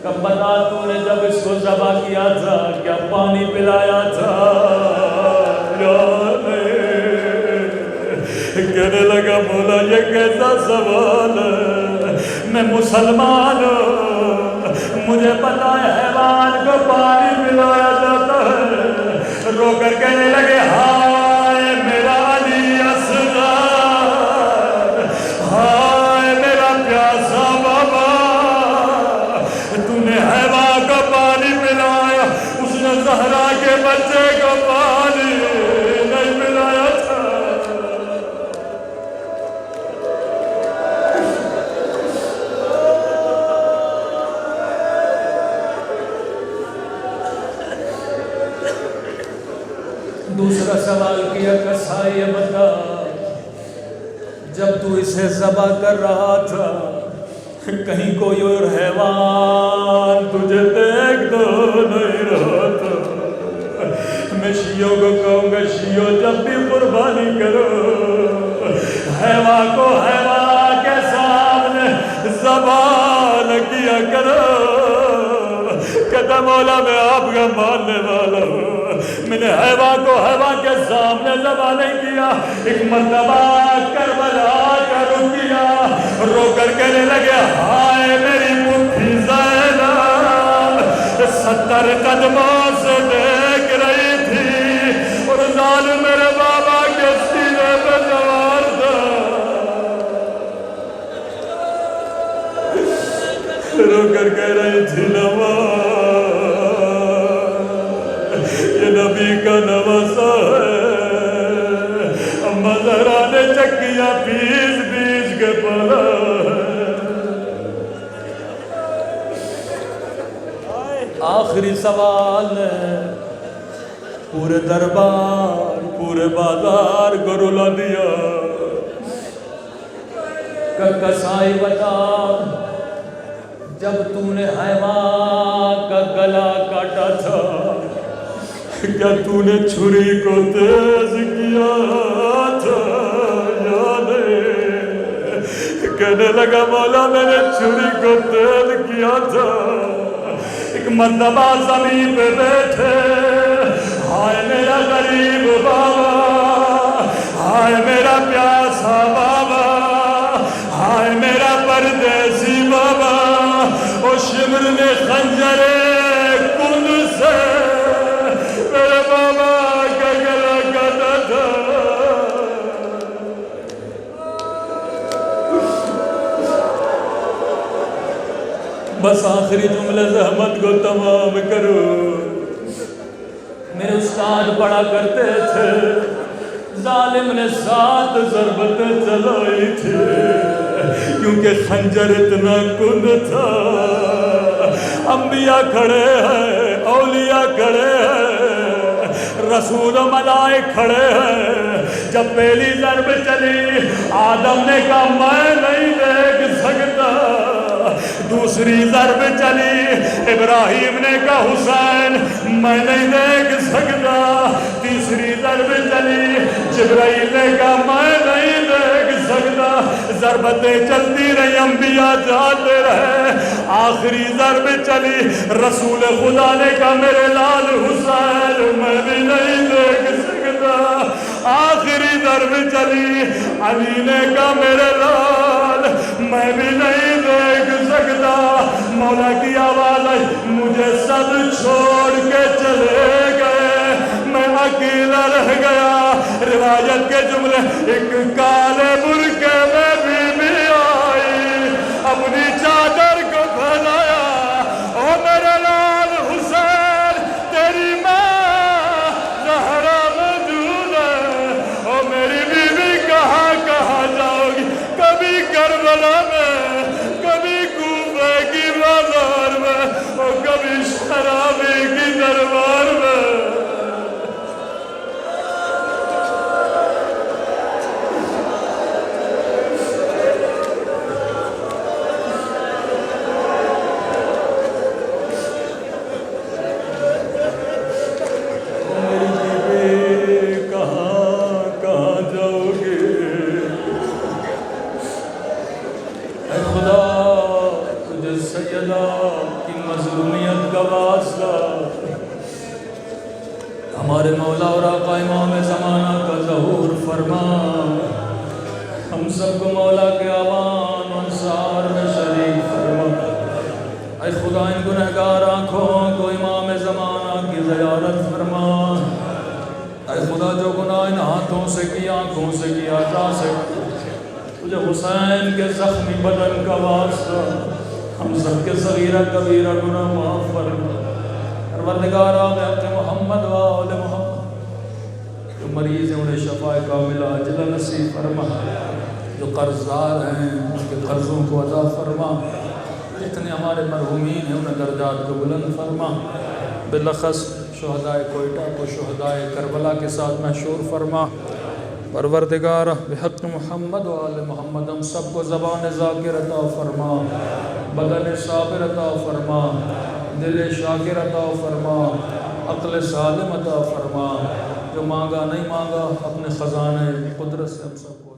کب بتا تو نے جب اس کو ذبح کیا تھا کیا پانی پلایا تھا؟ یاد ہے۔ کہنے لگا مولا یہ کیسا سوال ہے، میں مسلمان ہوں، مجھے پتا ہے حیوان کو پانی پلایا جاتا ہے۔ رو کر کہنے لگے ہائے میرا علی اصغر، ہائے میرا پیاسا بابا، تو نے حیوان کو پانی پلایا، اس نے زہرا کے بچے کو پانی نہیں پلایا تھا۔ دوسرا سوال کیا، کسائی بتا جب تو اسے ذبح کر رہا تھا کہیں کوئی اور حیوان تجھے دیکھ تو نہیں رہا تھا؟ میں شیعوں کو کہوں گا شیعوں جب بھی قربانی کرو حیوان کو حیوان کے سامنے ذبح نہ کیا کرو۔ کہتا مولا میں آپ کا ماننے والا ہوں، میں نے حیوان کو حیوان کے سامنے ذبح نہیں کیا۔ ایک مرتبہ کربلا کا رک گیا، رو کر کہنے لگے ہائے میری پھوپھی زینب 70 قدموں سے دیکھ رہی تھی اور ظالم میرے بابا کے سینے پہ سوار تھا۔ رو کر کہہ رہی تھی نواز یہ نبی کا نواسا ہے، اما زہرا نے چکیاں پیس پیس کے پڑا ہے۔ آخری سوال ہے، پورے دربار پورے بازار کو رلا دیا کہ کسائی بتا جب تو نے حیوان کا گلا کاٹا تھا کیا تو نے چھری کو تیز کیا تھا؟ یاد ہے؟ کہنے لگا مولا میں نے چھری کو تیز کیا تھا۔ ایک مرتبہ زمین پہ بیٹھے، ہائے میرا غریب بابا، ہائے میرا پیاسا بابا، ہائے میرا پردیسی بابا، او شمر نے خنجر کن سے میرے بابا کا گلا کاٹا تھا۔ بس آخری جملے زحمت کو تمام کرو۔ میرے استاد پڑھا کرتے تھے ظالم نے 7 ضربتیں چلائی تھی کیونکہ خنجر اتنا کند تھا۔ انبیاء کھڑے ہیں، اولیاء کھڑے ہیں، رسول و ملائک کھڑے ہیں۔ جب پہلی ضرب چلی آدم نے کہا میں نہیں دیکھ سکتا، دوسری ضرب چلی، ابراہیم نے کہا حسین میں نہیں دیکھ سکتا، تیسری ضرب چلی، جبرائیل نے کہا میں نہیں دیکھ سکتا، ضربتیں چلتی رہی، انبیاء جاتے رہے، آخری ضرب چلی، رسول خدا نے کہا میرے لال حسین میں بھی نہیں دیکھ سکتا، آخری ضرب چلی، علی نے کہا میرے لال میں بھی نہیں دیکھ سکتا، مولا کی آواز آئی مجھے سب چھوڑ کے چلے گئے، میں اکیلا رہ گیا، روایت کے جملے ایک کالے برقعے میں بی آئی، اپنی چادر کو پھیلایا، او میرے لال حسین تیری ماں زہرا موجود ہے، او میری بیوی کہاں کہاں جاؤ گی، کبھی کربلا میں، کبھی کوفہ کی بازار میں، اور کبھی شرابی کی دربار میں۔ ہمارے مولا اور آقا امام زمانہ کا ظہور فرما، ہم سب کو مولا کے آوان انصار میں شریک فرما، اے خدا ان گنہگار آنکھوں کو امام زمانہ کی زیارت فرما، اے خدا جو گناہ ان ہاتھوں سے کی، آنکھوں سے کی، اعضاء سے تجھے حسین کے زخمی بدن کا واسطہ ہم سب کے صغیرہ کبیرہ گناہ معاف فرما، پروردگارا بحق محمد و آل محمد، جو مریض ہیں انہیں شفاء کاملہ عاجلہ نصیب فرما، جو قرضدار ہیں ان کے قرضوں کو ادا فرما، جتنے ہمارے مرحومین ہیں انہیں درجات کو بلند فرما، بالخص شہدائے کوئٹہ کو شہدائے کربلا کے ساتھ محشور فرما، پروردگارا بحق محمد و آل محمد ہم سب کو زبان ذاکر عطا فرما، بدن صابر عطا فرما، دل شاکر عطا فرما، عقل سالم عطا فرما، جو مانگا نہیں مانگا اپنے خزانے قدرت سے ہم سب کو